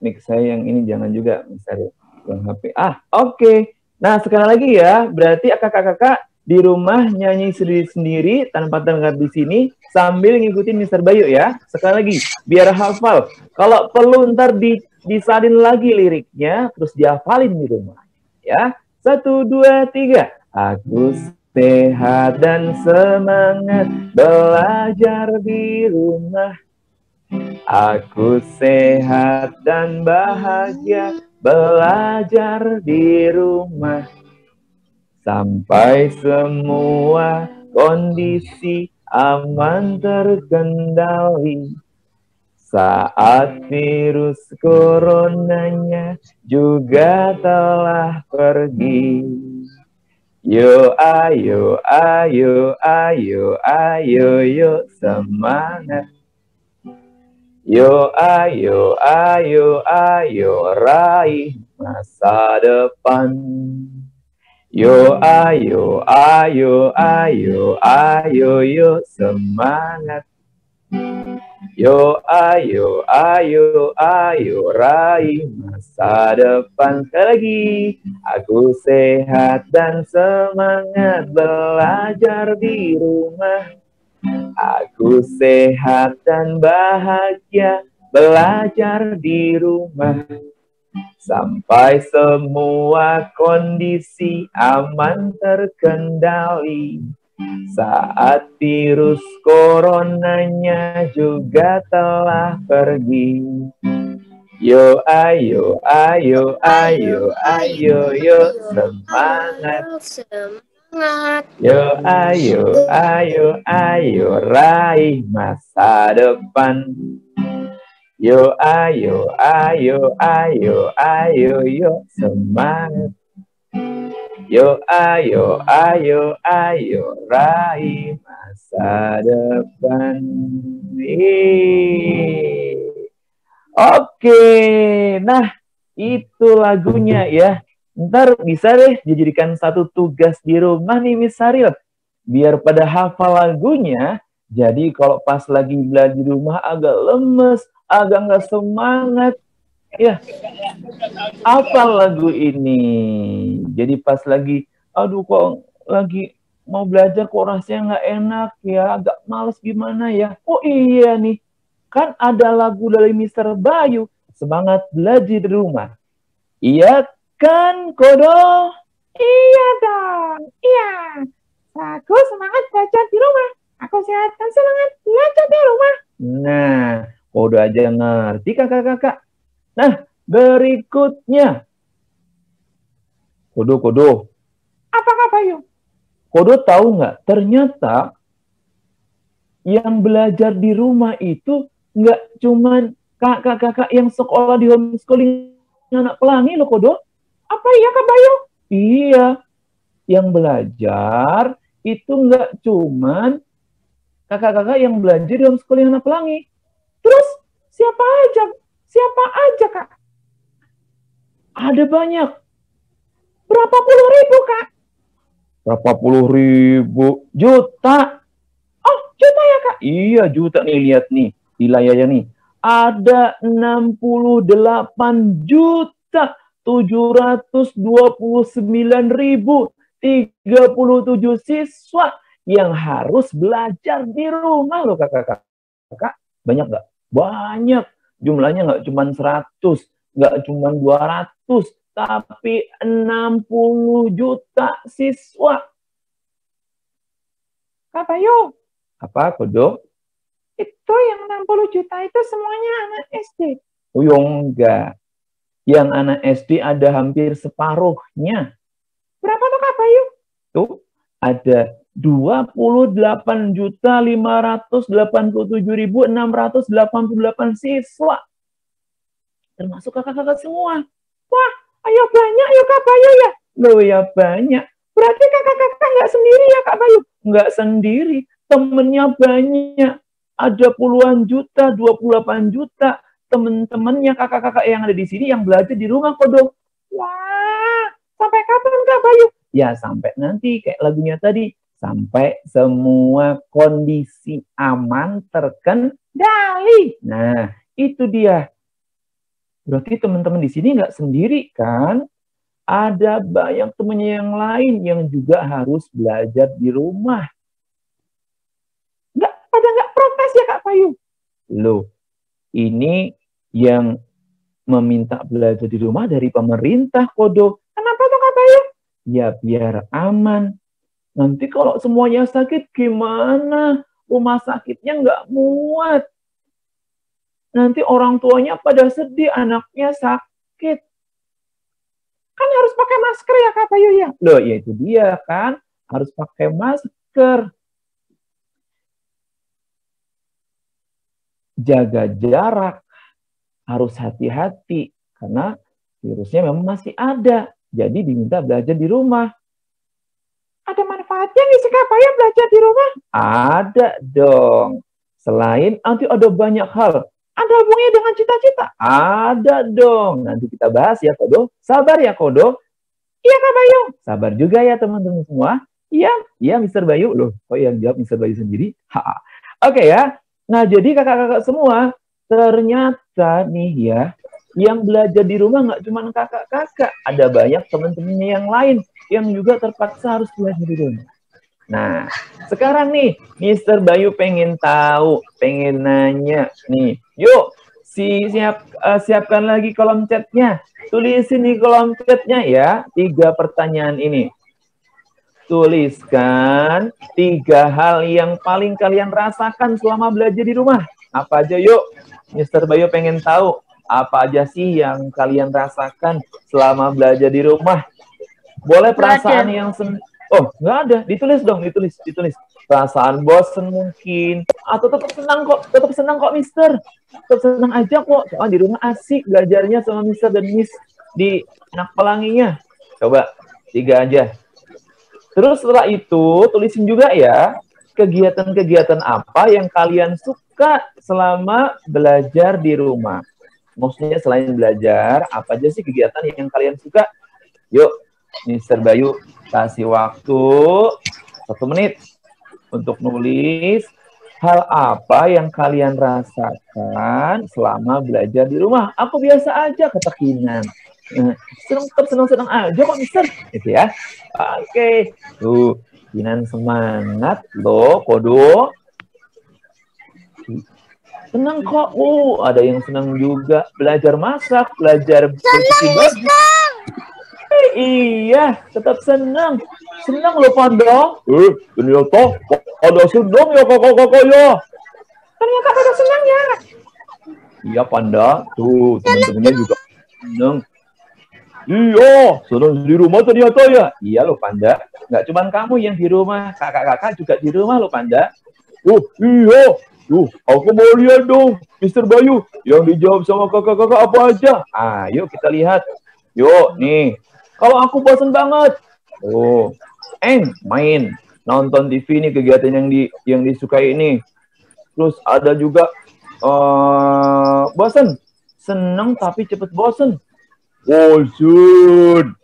Mic saya yang ini jangan juga, misalnya yang HP. Oke. Nah, sekali lagi ya, berarti kakak-kakak di rumah nyanyi sendiri-sendiri tanpa dengar di sini sambil ngikutin Mister Bayu ya. Sekali lagi, biar hafal. Kalau perlu ntar disalin lagi liriknya, terus dihafalin di rumah. Ya, 1, 2, 3. Aku sehat dan semangat belajar di rumah. Aku sehat dan bahagia belajar di rumah. sampai semua kondisi aman terkendali. Saat virus coronanya juga telah pergi. Yo ayo ayo ayo ayo yo semangat. Yo ayo ayo ayo raih masa depan. Yo ayo ayo ayo ayo yo semangat. Yo ayo ayo ayo raih masa depan. Sekali lagi, aku sehat dan semangat belajar di rumah. Aku sehat dan bahagia belajar di rumah. Sampai semua kondisi aman terkendali. Saat virus coronanya juga telah pergi. Yo ayo ayo ayo ayo yo semangat. Yo ayo ayo ayo raih masa depan. Yo ayo ayo ayo ayo yo semangat. Yo ayo ayo ayo raih masa depan. Oke, nah itu lagunya ya. Ntar bisa deh dijadikan satu tugas di rumah nih Miss Saril. Biar pada hafal lagunya, jadi kalau pas lagi belajar di rumah agak lemes, agak nggak semangat. Ya, apa lagu ini? Jadi pas lagi, aduh kok lagi mau belajar kok rasanya nggak enak ya, agak males gimana ya. Oh iya nih, kan ada lagu dari Mr. Bayu, Semangat Belajar di Rumah. Iya kan, Kodo? Iya dong, iya. Aku semangat belajar di rumah. Aku sehat dan semangat belajar di rumah. Nah, Kodo aja ngerti kakak-kakak. Nah, berikutnya. Kodo. Apakah Bayu? Kodo tahu nggak? Ternyata yang belajar di rumah itu nggak cuman kakak-kakak yang sekolah di homeschooling anak pelangi loh, Kodo. Apa iya Kak Bayu? Iya, yang belajar itu nggak cuman kakak-kakak yang belajar di homeschooling anak pelangi. Terus siapa aja Kak? Ada banyak. Berapa puluh ribu Kak? Berapa puluh ribu? Juta. Oh, juta ya Kak? Iya, juta nih, lihat nih di layarnya nih. Ada 68.729.037 siswa yang harus belajar di rumah loh kakak-kakak. Banyak nggak? Banyak. Jumlahnya nggak cuma 100, nggak cuma 200, tapi 60 juta siswa. Kak Bayu. Apa, Kodo? Itu yang 60 juta itu semuanya anak SD. Oh, enggak. Yang anak SD ada hampir separuhnya. Berapa tuh Kak Bayu? Tuh, ada 28.587.688 siswa. Termasuk kakak-kakak semua. Wah, ayo banyak ya Kak Bayu ya? Loh ya banyak. Berarti kakak-kakak nggak sendiri ya Kak Bayu? Nggak sendiri, temennya banyak. Ada puluhan juta, 28 juta temen-temennya kakak-kakak yang ada di sini yang belajar di rumah, Kodo. Wah, sampai kapan Kak Bayu? Ya sampai nanti kayak lagunya tadi, sampai semua kondisi aman terkendali. Nah, itu dia. Berarti teman-teman di sini nggak sendiri kan? Ada banyak temennya yang lain yang juga harus belajar di rumah. Pada nggak protes ya Kak Bayu? Loh, ini yang meminta belajar di rumah dari pemerintah, Kodo. Kenapa tuh Kak Bayu? Ya biar aman. Nanti kalau semuanya sakit gimana? Rumah sakitnya nggak muat. Nanti orang tuanya pada sedih, anaknya sakit. Kan harus pakai pakai masker ya Kak Bayu ya? Loh, ya itu dia kan, harus pakai masker. Jaga jarak, harus hati-hati karena virusnya memang masih ada. Jadi diminta belajar di rumah. Ada manfaatnya nih sih Kak Bayu belajar di rumah? Ada dong. Selain nanti ada banyak hal. Ada hubungannya dengan cita-cita? Ada dong. Nanti kita bahas ya Kodo. Sabar ya Kodo. Iya Kak Bayu. Sabar juga ya teman-teman semua. Iya, iya Mr. Bayu. Loh, kok yang jawab Mr. Bayu sendiri? Oke ya. Nah, jadi kakak-kakak semua, ternyata nih ya, yang belajar di rumah nggak cuma kakak-kakak, ada banyak teman-temannya yang lain yang juga terpaksa harus belajar di rumah. Nah, sekarang nih, Mr. Bayu pengen tahu, pengen nanya nih. Yuk, siapkan lagi kolom chatnya. Tulisin di kolom chatnya ya, 3 pertanyaan ini. Tuliskan 3 hal yang paling kalian rasakan selama belajar di rumah. Apa aja yuk? Mr. Bayu pengen tahu apa aja sih yang kalian rasakan selama belajar di rumah. Boleh perasaan yang oh, nggak ada. Ditulis dong, ditulis. Perasaan bosen mungkin. Atau tetap senang kok Mister. Tetap senang aja kok. Soalnya di rumah asik belajarnya sama Mister dan Miss di anak pelanginya. Coba 3 aja. Terus setelah itu, tulisin juga ya, kegiatan-kegiatan apa yang kalian suka selama belajar di rumah. Maksudnya selain belajar, apa aja sih kegiatan yang kalian suka? Yuk, Mr. Bayu kasih waktu 1 menit untuk nulis hal apa yang kalian rasakan selama belajar di rumah. Aku biasa aja, kata Kinan. Senang aja kok Mister, gitu ya. Oke, tuh Kinan semangat loh, Kodo. Senang kok. Ada yang senang juga belajar masak, belajar bercuci baju. Iya, tetap senang. Senang loh Panda. Ternyata ada senang ya kakak-kakak ya. Ternyata pada senang ya. Iya Panda, tuh teman-temannya juga senang. Iya, senang di rumah ternyata ya. Iya loh Panda. Nggak cuma kamu yang di rumah, kakak-kakak juga di rumah loh Panda. Iya. Aku mau lihat dong, Mr. Bayu. Yang dijawab sama kakak-kakak apa aja. Yuk kita lihat. Yuk, nih. Kalau aku bosan banget. Main. Nonton TV nih kegiatan yang disukai ini. Terus ada juga bosan. Seneng tapi cepet bosan. Bosan.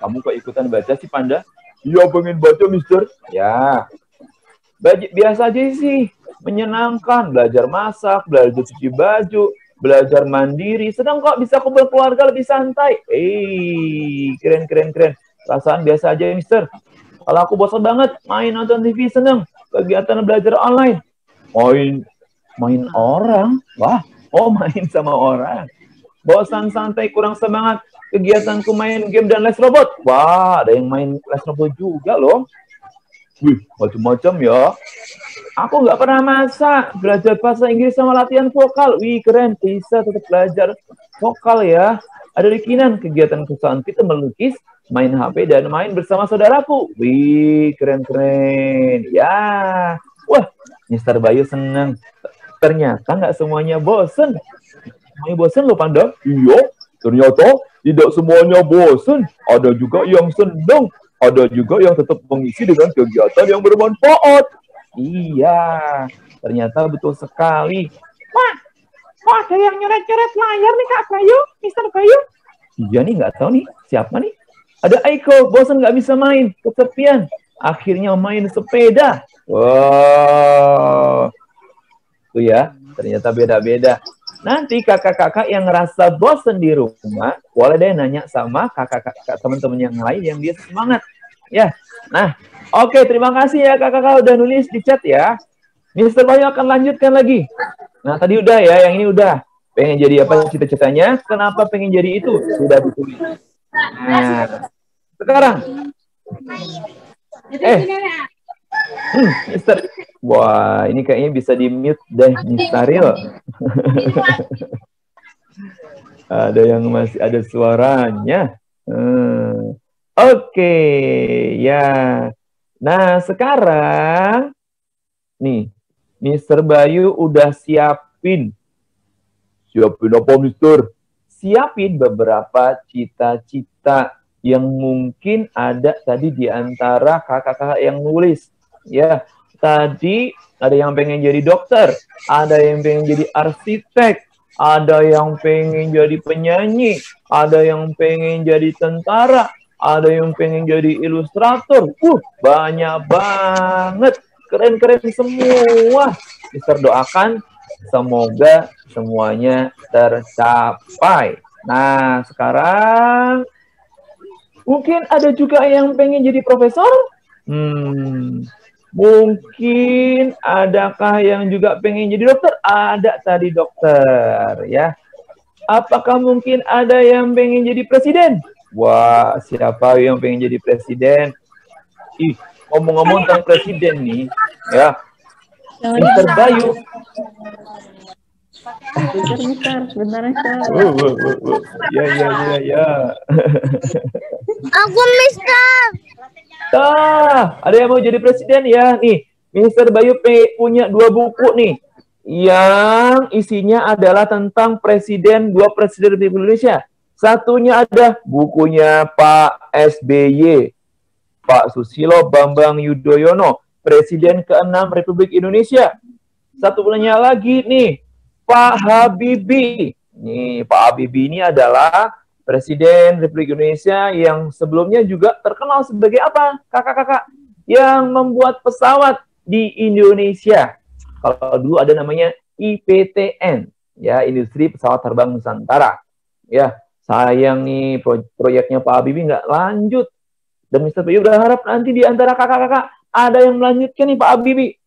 Kamu kok ikutan baca sih, Panda? Iya, pengen baca, Mister. Ya. Biasa aja sih. Menyenangkan. Belajar masak, belajar cuci baju, belajar mandiri. Senang kok bisa kumpul keluarga lebih santai. Keren. Perasaan biasa aja, Mister. Kalau aku bosan banget, main nonton TV seneng. Kegiatan belajar online. Main orang? Wah, main sama orang. Bosan santai, kurang semangat. Kegiatanku main game dan les robot. Wah, ada yang main les robot juga loh. Wih, macam-macam ya. Aku nggak pernah masak. Belajar bahasa Inggris sama latihan vokal. Wih, keren. Bisa tetap belajar vokal ya. Ada di Kinan, kegiatan kesukaan kita melukis, main HP, dan main bersama saudaraku. Wih, keren. Ya. Wah, Mr. Bayu senang. Ternyata nggak semuanya bosen. Semuanya bosen loh, Panda. Iya, ternyata tidak semuanya bosen. Ada juga yang senang. Ada juga yang tetap mengisi dengan kegiatan yang bermanfaat. Iya, ternyata betul sekali. Wah, kok ada yang nyoret-nyoret layar nih Kak Bayu, Mr. Bayu? Iya nih, nggak tahu nih siapa nih. Ada Aiko, bosan nggak bisa main, kesepian. Akhirnya main sepeda. Wow. Tuh ya, ternyata beda-beda. Nanti kakak-kakak yang ngerasa bosan di rumah, boleh deh nanya sama kakak-kakak teman-teman yang lain yang dia semangat. Ya, nah, oke, terima kasih ya kakak-kakak udah nulis di chat ya. Mr. Bayu akan lanjutkan lagi. Nah, tadi udah ya, yang ini udah. Pengen jadi apa cita-citanya? Kenapa pengen jadi itu? Sudah ditulis. Nah, sekarang. Mister. Wah, ini kayaknya bisa di-mute deh, Mistaril. Ada yang masih ada suaranya. Oke, ya. Nah, sekarang nih, Mister Bayu udah siapin. Siapin apa, Mister? Siapin beberapa cita-cita yang mungkin ada tadi di antara kakak-kakak yang nulis. Ya, tadi ada yang pengen jadi dokter, ada yang pengen jadi arsitek, ada yang pengen jadi penyanyi, ada yang pengen jadi tentara, ada yang pengen jadi ilustrator. Banyak banget. Keren-keren semua. Mister doakan semoga semuanya tercapai. Nah, sekarang mungkin ada juga yang pengen jadi profesor. Mungkin adakah yang juga pengen jadi dokter? Ada tadi dokter, ya. Apakah mungkin ada yang pengen jadi presiden? Wah, siapa yang pengen jadi presiden? Ngomong-ngomong tentang presiden nih, ya. Mister Bayu. Bentar, Mister. Ya. Aku Mister. Ada yang mau jadi presiden ya? Nih, Mister Bayu punya 2 buku nih. Yang isinya adalah tentang presiden, 2 presiden Republik Indonesia. Satunya ada bukunya Pak SBY, Pak Susilo Bambang Yudhoyono, Presiden ke-6 Republik Indonesia. Satu bulannya lagi nih, Pak Habibie. Nih, Pak Habibie ini adalah Presiden Republik Indonesia yang sebelumnya juga terkenal sebagai apa, kakak-kakak? Yang membuat pesawat di Indonesia. Kalau dulu ada namanya IPTN, ya, Industri Pesawat Terbang Nusantara. Ya, sayang nih proyeknya Pak Habibie nggak lanjut. Dan Mister Bayu berharap nanti di antara kakak-kakak ada yang melanjutkan nih Pak Habibie.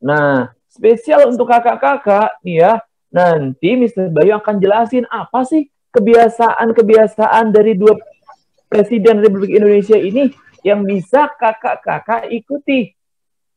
Nah, spesial untuk kakak-kakak nih ya, nanti Mister Bayu akan jelasin apa sih kebiasaan-kebiasaan dari 2 Presiden Republik Indonesia ini yang bisa kakak-kakak ikuti.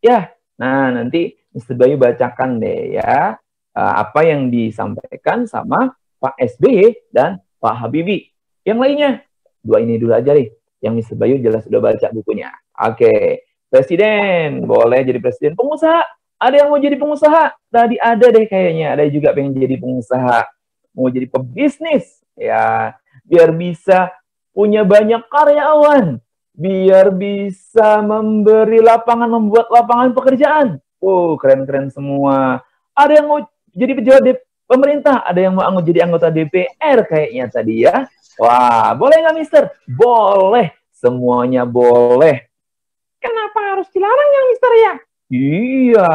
Ya, nah nanti Mister Bayu bacakan deh ya apa yang disampaikan sama Pak SBY dan Pak Habibie. Yang lainnya, 2 ini dulu aja nih. Yang Mister Bayu jelas sudah baca bukunya. Oke, presiden, boleh jadi presiden. Pengusaha, ada yang mau jadi pengusaha? Tadi ada deh kayaknya, ada juga pengen jadi pengusaha. Mau jadi pebisnis, ya, biar bisa punya banyak karyawan, biar bisa memberi lapangan, membuat lapangan pekerjaan. Keren-keren semua. Ada yang mau jadi pejabat pemerintah, ada yang mau jadi anggota DPR kayaknya tadi ya. Wah, boleh nggak Mister? Boleh, semuanya boleh. Kenapa harus dilarang ya Mister ya? Iya,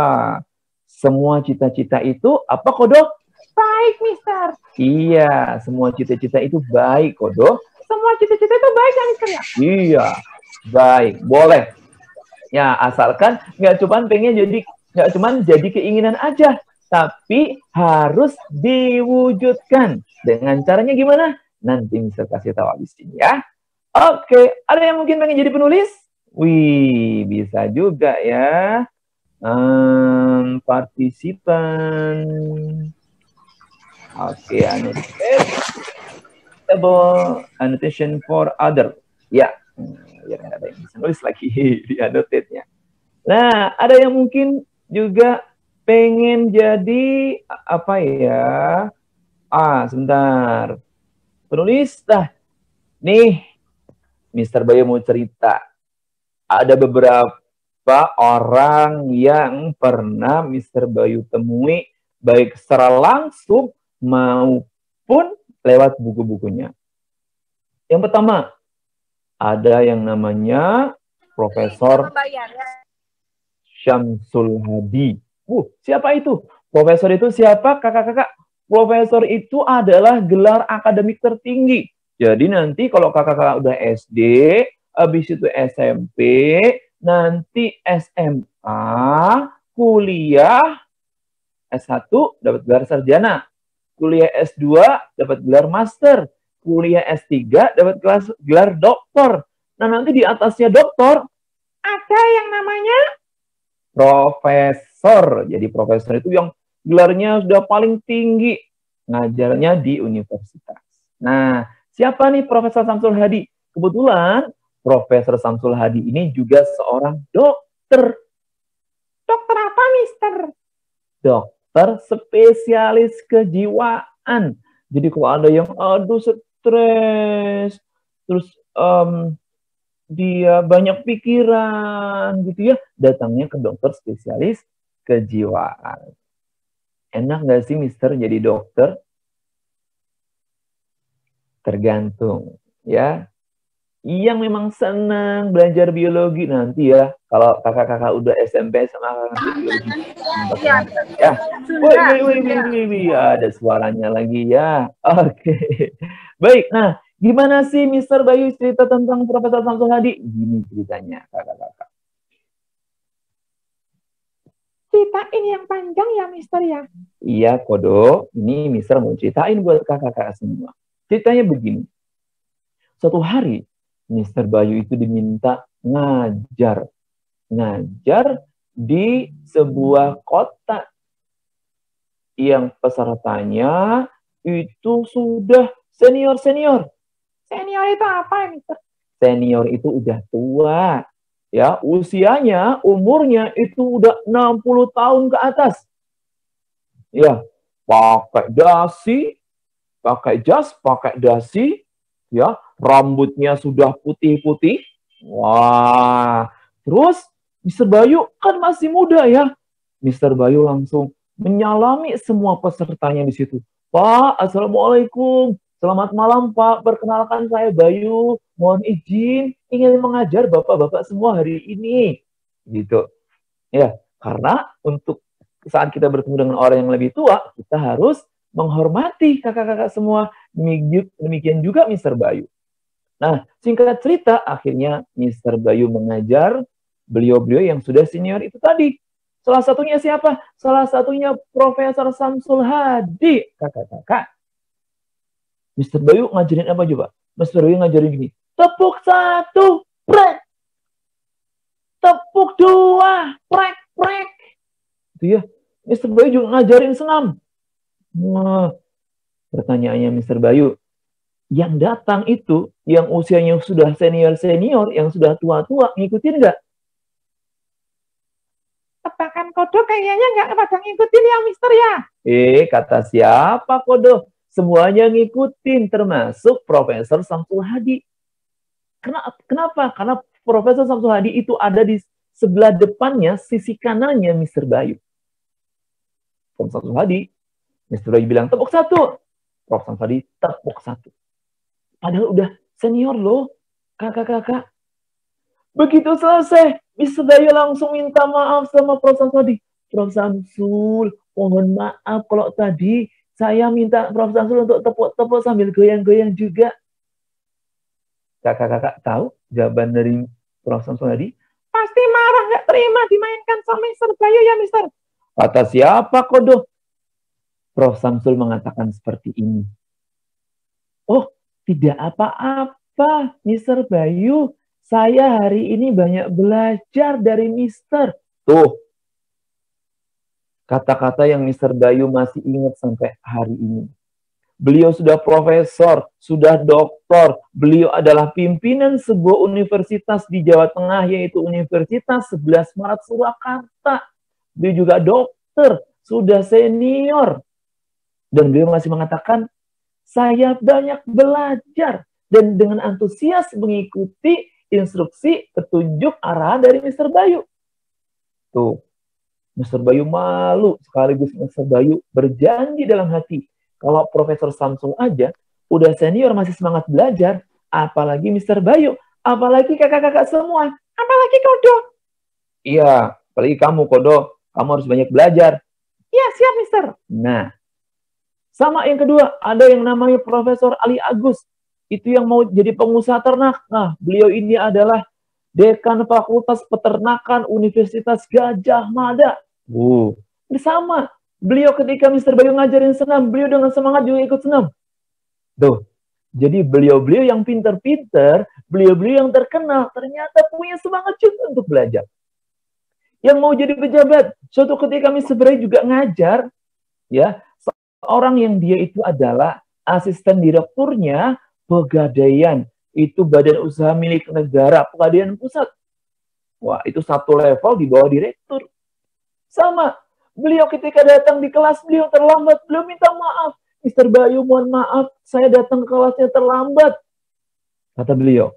semua cita-cita itu apa Kodo? Baik Mister. Iya, semua cita-cita itu baik Kodo. Semua cita-cita itu baik ya Mister ya? Iya, baik, boleh. Ya, asalkan nggak cuma jadi keinginan aja, tapi harus diwujudkan. Dengan caranya gimana? Nanti Mister kasih tahu habis ini ya. Oke, ada yang mungkin pengen jadi penulis? Wih, bisa juga ya. Partisipan. Oke, annotation for other. Ya, biar nggak ada yang bisa nulis lagi di annotate-nya. Nah, ada yang mungkin juga pengen jadi apa ya? Sebentar. Penulis, nih, Mister Bayu mau cerita. Ada beberapa orang yang pernah Mister Bayu temui, baik secara langsung maupun lewat buku-bukunya. Yang pertama, ada yang namanya Profesor Syamsul Hadi. Siapa itu? Profesor itu siapa, kakak-kakak? Profesor itu adalah gelar akademik tertinggi. Jadi nanti kalau kakak-kakak udah SD, habis itu SMP, nanti SMA, kuliah, S1 dapat gelar sarjana, kuliah S2 dapat gelar master, kuliah S3 dapat gelar doktor. Nah, nanti di atasnya doktor ada yang namanya profesor. Jadi profesor itu yang gelarnya sudah paling tinggi, ngajarnya di universitas. Nah, siapa nih Profesor Syamsul Hadi? Kebetulan Profesor Samsul Hadi ini juga seorang dokter. Dokter apa, Mister? Dokter spesialis kejiwaan. Jadi kalau ada yang aduh stres, terus dia banyak pikiran gitu ya, datangnya ke dokter spesialis kejiwaan. Enak nggak sih Mister jadi dokter? Tergantung ya. Yang memang senang belajar biologi nanti ya, kalau kakak-kakak udah SMP sama kakak ya. Wih, ada suaranya lagi ya. Oke. Baik, nah gimana sih Mister Bayu cerita tentang Profesor Samsul Hadi? Gini ceritanya kakak-kakak. Ceritain yang panjang ya, Mister ya. Iya, Kodo. Ini Mister mau ceritain buat kakak-kakak semua. Ceritanya begini. Suatu hari Mister Bayu itu diminta ngajar di sebuah kota yang pesertanya itu sudah senior. Senior itu apa ya, Mister? Senior itu udah tua, ya usianya, umurnya itu udah 60 tahun ke atas. Ya, pakai dasi, pakai jas, pakai dasi, ya, rambutnya sudah putih-putih. Wah, terus Mister Bayu kan masih muda ya. Mister Bayu langsung menyalami semua pesertanya di situ. Pak, Assalamualaikum. Selamat malam, Pak. Perkenalkan saya Bayu. Mohon izin ingin mengajar Bapak-bapak semua hari ini. Gitu. Ya, karena untuk saat kita bertemu dengan orang yang lebih tua, kita harus menghormati kakak-kakak semua. Demikian juga Mister Bayu. Nah, singkat cerita, akhirnya Mister Bayu mengajar beliau-beliau yang sudah senior itu tadi. Salah satunya siapa? Salah satunya Profesor Samsul Hadi, kakak-kakak. Mister Bayu ngajarin apa coba? Mister Bayu ngajarin gini, tepuk 1, prek. Tepuk 2, prek. Itu ya. Mister Bayu juga ngajarin senam. Wah, pertanyaannya Mister Bayu, yang datang itu, yang usianya sudah senior, yang sudah tua-tua, ngikutin nggak? Tebakan Kodo kayaknya nggak pada ngikutin ya, Mister ya. Kata siapa Kodo? Semuanya ngikutin, termasuk Profesor Samsul Hadi. Kenapa? Karena Profesor Samsul Hadi itu ada di sebelah depannya, sisi kanannya Mister Bayu. Profesor Samsul Hadi, Mister Bayu bilang, tepuk 1. Prof. Samsul Hadi, tepuk 1. Padahal udah senior loh, kakak-kakak. Begitu selesai, Mister Bayu langsung minta maaf sama Prof. Samsul Hadi. Prof. Samsul, mohon maaf kalau tadi saya minta Prof. Samsul untuk tepuk-tepuk sambil goyang-goyang juga. Kakak-kakak tahu jawaban dari Prof. Samsul Hadi? Pasti marah nggak terima dimainkan sama Mister Bayu ya, Mister. Kata siapa, Kodo? Prof. Samsul mengatakan seperti ini. Oh, tidak apa-apa, Mister Bayu. Saya hari ini banyak belajar dari Mister. Tuh, kata-kata yang Mister Bayu masih ingat sampai hari ini. Beliau sudah profesor, sudah doktor. Beliau adalah pimpinan sebuah universitas di Jawa Tengah, yaitu Universitas 11 Maret Surakarta. Beliau juga dokter, sudah senior. Dan beliau masih mengatakan, saya banyak belajar dan dengan antusias mengikuti instruksi, petunjuk, arahan dari Mister Bayu. Tuh, Mister Bayu malu, sekaligus Mister Bayu berjanji dalam hati, kalau Profesor Samsul aja udah senior masih semangat belajar, apalagi Mister Bayu, apalagi kakak-kakak semua, apalagi Kodo. Iya, apalagi kamu Kodo, kamu harus banyak belajar. Iya, siap Mister. Nah, sama yang kedua, ada yang namanya Profesor Ali Agus. Itu yang mau jadi pengusaha ternak. Nah, beliau ini adalah Dekan Fakultas Peternakan Universitas Gadjah Mada. Ini sama. Beliau ketika Mister Bayu ngajarin senam, beliau dengan semangat juga ikut senam. Tuh, jadi beliau-beliau yang pinter-pinter, beliau-beliau yang terkenal, ternyata punya semangat juga untuk belajar. Yang mau jadi pejabat, suatu ketika Mister Bayu juga ngajar, ya, seorang yang dia itu adalah asisten direkturnya Pegadaian Itu badan usaha milik negara, Pegadaian Pusat. Wah, itu satu level di bawah direktur. Sama, beliau ketika datang di kelas, beliau terlambat, beliau minta maaf. Mr. Bayu, mohon maaf, saya datang ke kelasnya terlambat. Kata beliau,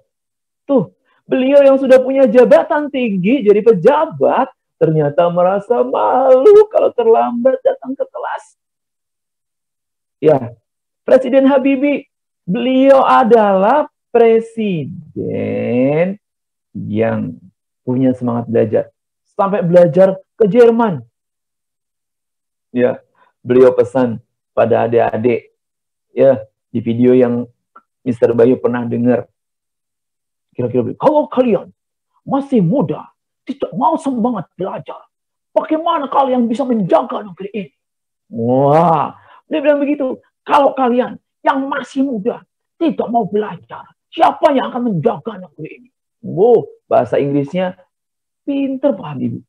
tuh, beliau yang sudah punya jabatan tinggi, jadi pejabat, ternyata merasa malu kalau terlambat datang ke kelas. Ya, Presiden Habibie, beliau adalah presiden yang punya semangat belajar. Sampai belajar ke Jerman. Ya, beliau pesan pada adik-adik, ya, di video yang Mr. Bayu pernah dengar. Kira-kira, kalau kalian masih muda, tidak mau semangat belajar, bagaimana kalian bisa menjaga negeri ini? Wah, dia bilang begitu. Kalau kalian yang masih muda tidak mau belajar, siapa yang akan menjaga negeri ini? Wow, bahasa Inggrisnya pinter Pak Habibie.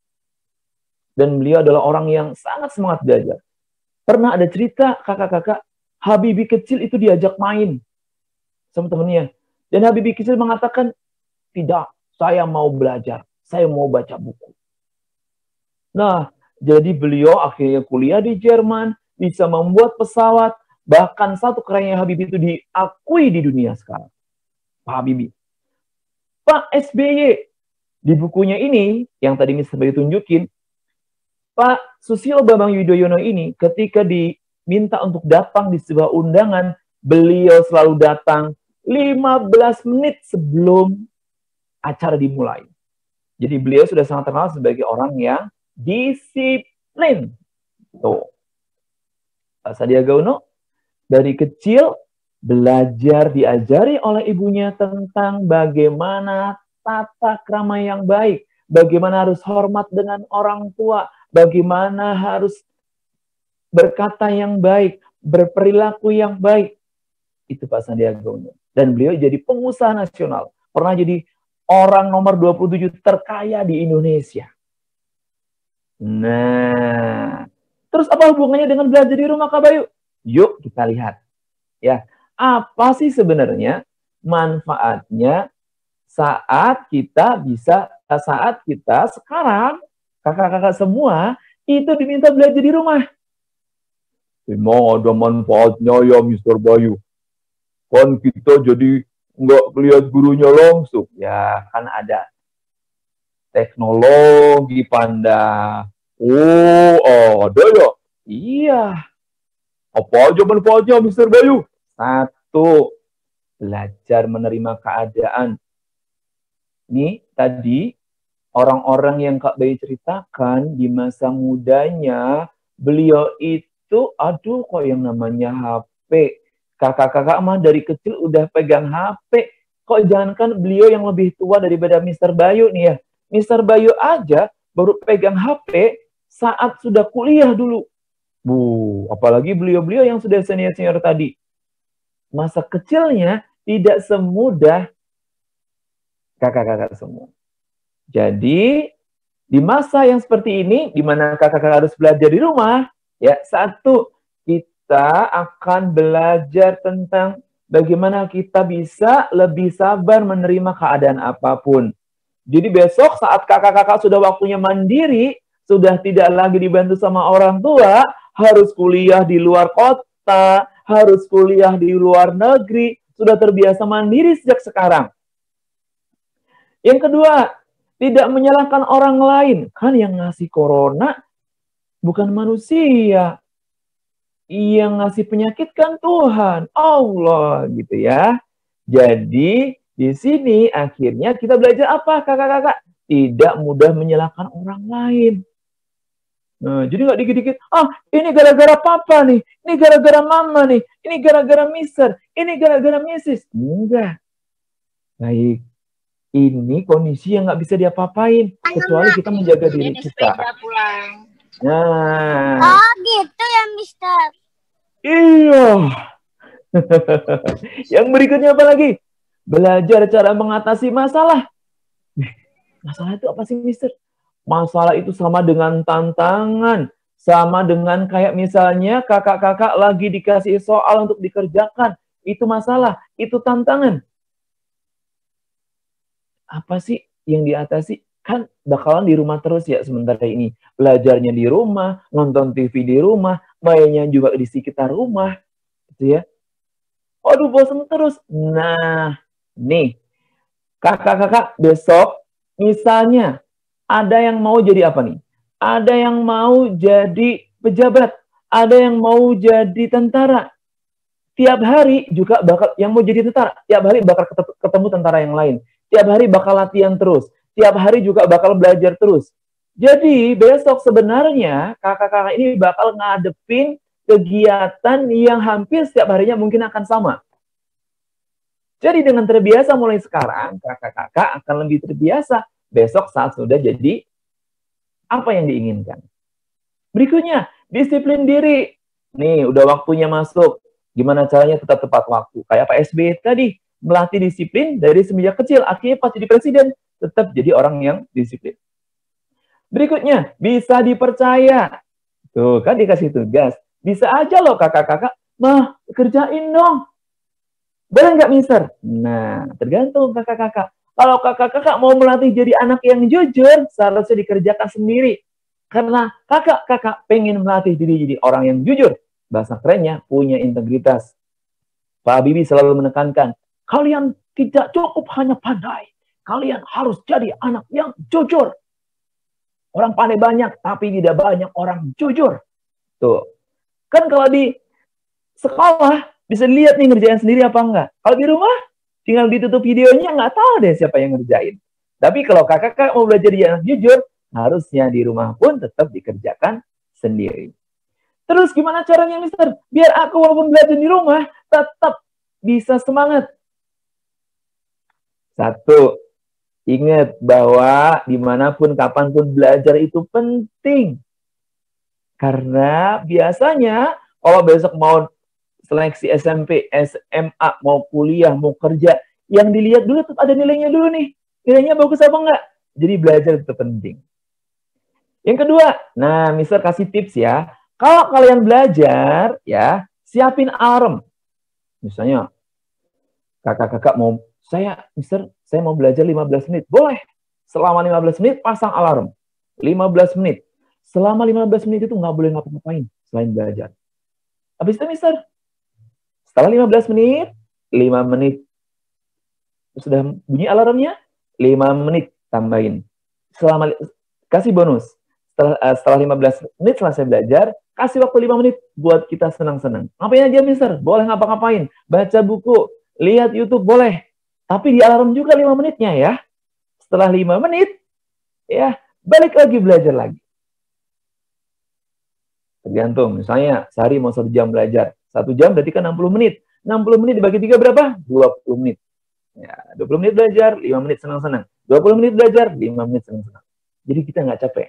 Dan beliau adalah orang yang sangat semangat belajar. Pernah ada cerita kakak-kakak, Habibie kecil itu diajak main sama temennya. Dan Habibie kecil mengatakan, tidak, saya mau belajar, saya mau baca buku. Nah, jadi beliau akhirnya kuliah di Jerman, bisa membuat pesawat, bahkan satu karyanya Habibie itu diakui di dunia sekarang. Pak Habibie. Pak SBY, di bukunya ini, yang tadi Mr. Bayu tunjukin, Pak Susilo Bambang Yudhoyono ini ketika diminta untuk datang di sebuah undangan, beliau selalu datang 15 menit sebelum acara dimulai. Jadi beliau sudah sangat terkenal sebagai orang yang disiplin. Tuh. Pak Sandiaga Uno dari kecil belajar diajari oleh ibunya tentang bagaimana tata krama yang baik, bagaimana harus hormat dengan orang tua, bagaimana harus berkata yang baik, berperilaku yang baik. Itu Pak Sandiaga Uno. Dan beliau jadi pengusaha nasional. Pernah jadi orang nomor 27 terkaya di Indonesia. Nah, terus apa hubungannya dengan belajar di rumah Kak Bayu? Yuk kita lihat. Ya, apa sih sebenarnya manfaatnya saat kita sekarang kakak-kakak semua itu diminta belajar di rumah? Memang ada manfaatnya ya Mr. Bayu. Kan kita jadi nggak lihat gurunya langsung. Ya, kan ada teknologi Panda. Oh, ada ya? Iya. Apa aja manfaatnya, Mr. Bayu? Satu, belajar menerima keadaan. Ini tadi, orang-orang yang Kak Bayu ceritakan di masa mudanya, beliau itu, aduh kok yang namanya HP. Kakak-kakak mah dari kecil udah pegang HP. Kok jangankan beliau yang lebih tua daripada Mr. Bayu nih ya. Mr. Bayu aja baru pegang HP saat sudah kuliah dulu. Apalagi beliau-beliau yang sudah senior-senior tadi. Masa kecilnya tidak semudah kakak-kakak semua. Jadi, di masa yang seperti ini, di mana kakak-kakak harus belajar di rumah, ya, satu, kita akan belajar tentang bagaimana kita bisa lebih sabar menerima keadaan apapun. Jadi besok saat kakak-kakak sudah waktunya mandiri, sudah tidak lagi dibantu sama orang tua, harus kuliah di luar kota, harus kuliah di luar negeri, sudah terbiasa mandiri sejak sekarang. Yang kedua, tidak menyalahkan orang lain. Kan yang ngasih corona bukan manusia. Yang ngasih penyakit kan Tuhan, Allah gitu ya. Jadi di sini akhirnya kita belajar apa kakak-kakak? Tidak mudah menyalahkan orang lain. Nah, jadi nggak dikit-dikit, ini gara-gara papa nih, ini gara-gara mama nih, ini gara-gara mister, ini gara-gara misis. Enggak. Baik, ini kondisi yang nggak bisa diapa-apain, kecuali kita menjaga diri kita. Nah. Oh gitu ya Mister. Iya. Yang berikutnya apa lagi? Belajar cara mengatasi masalah. Masalah itu apa sih Mister? Masalah itu sama dengan tantangan. Sama dengan kayak misalnya kakak-kakak lagi dikasih soal untuk dikerjakan. Itu masalah, itu tantangan. apa sih yang diatasi? Kan bakalan di rumah terus ya sementara ini. Belajarnya di rumah, nonton TV di rumah, mainnya juga di sekitar rumah, gitu ya. Waduh, bosan terus. Nah, nih, kakak-kakak besok, misalnya, ada yang mau jadi apa nih? Ada yang mau jadi pejabat, ada yang mau jadi tentara. Tiap hari juga bakal, yang mau jadi tentara, tiap hari bakal ketemu tentara yang lain. Tiap hari bakal latihan terus. Tiap hari juga bakal belajar terus. Jadi besok sebenarnya kakak-kakak ini bakal ngadepin kegiatan yang hampir setiap harinya mungkin akan sama. Jadi dengan terbiasa mulai sekarang, kakak-kakak akan lebih terbiasa besok saat sudah jadi apa yang diinginkan. Berikutnya, disiplin diri. Nih, udah waktunya masuk. Gimana caranya tetap tepat waktu? Kayak Pak SBY tadi, melatih disiplin dari semenjak kecil. Akhirnya pas jadi presiden, tetap jadi orang yang disiplin. Berikutnya, bisa dipercaya. Tuh, kan dikasih tugas. Bisa aja loh kakak-kakak, mah, kerjain dong. Boleh nggak, Mister? Nah, tergantung kakak-kakak. Kalau kakak-kakak mau melatih jadi anak yang jujur, seharusnya dikerjakan sendiri. Karena kakak-kakak pengen melatih diri jadi orang yang jujur. Bahasa kerennya, punya integritas. Pak Habibie selalu menekankan, kalian tidak cukup hanya pandai. Kalian harus jadi anak yang jujur. Orang pandai banyak, tapi tidak banyak orang jujur. Tuh. Kan kalau di sekolah, bisa lihat nih ngerjain sendiri apa enggak. Kalau di rumah, tinggal ditutup videonya, nggak tahu deh siapa yang ngerjain. Tapi kalau kakak mau belajar jadi anak jujur, harusnya di rumah pun tetap dikerjakan sendiri. Terus gimana caranya, Mister? Biar aku walaupun belajar di rumah, tetap bisa semangat. Satu, ingat bahwa dimanapun, kapanpun belajar itu penting. Karena biasanya, kalau besok mau seleksi SMP, SMA, mau kuliah, mau kerja, yang dilihat dulu tetap ada nilainya dulu nih. Nilainya bagus apa enggak? Jadi belajar itu penting. Yang kedua, nah Mister kasih tips ya. Kalau kalian belajar, ya siapin alarm. Misalnya, kakak-kakak mau, Mister, saya mau belajar 15 menit. Boleh. Selama 15 menit, pasang alarm. 15 menit. Selama 15 menit itu nggak boleh ngapa-ngapain selain belajar. Habis itu, Mister, setelah 15 menit, 5 menit. Sudah bunyi alarmnya, 5 menit tambahin. Kasih bonus. Setelah 15 menit selesai belajar, kasih waktu 5 menit buat kita senang-senang. Ngapain aja, Mister? Boleh ngapa-ngapain. Baca buku, lihat YouTube, boleh. Tapi di alarm juga 5 menitnya ya. Setelah 5 menit, ya balik lagi belajar lagi. Tergantung, misalnya sehari mau 1 jam belajar. 1 jam berarti kan 60 menit. 60 menit dibagi 3 berapa? 20 menit. Ya, 20 menit belajar, 5 menit senang-senang. 20 menit belajar, 5 menit senang-senang. Jadi kita nggak capek.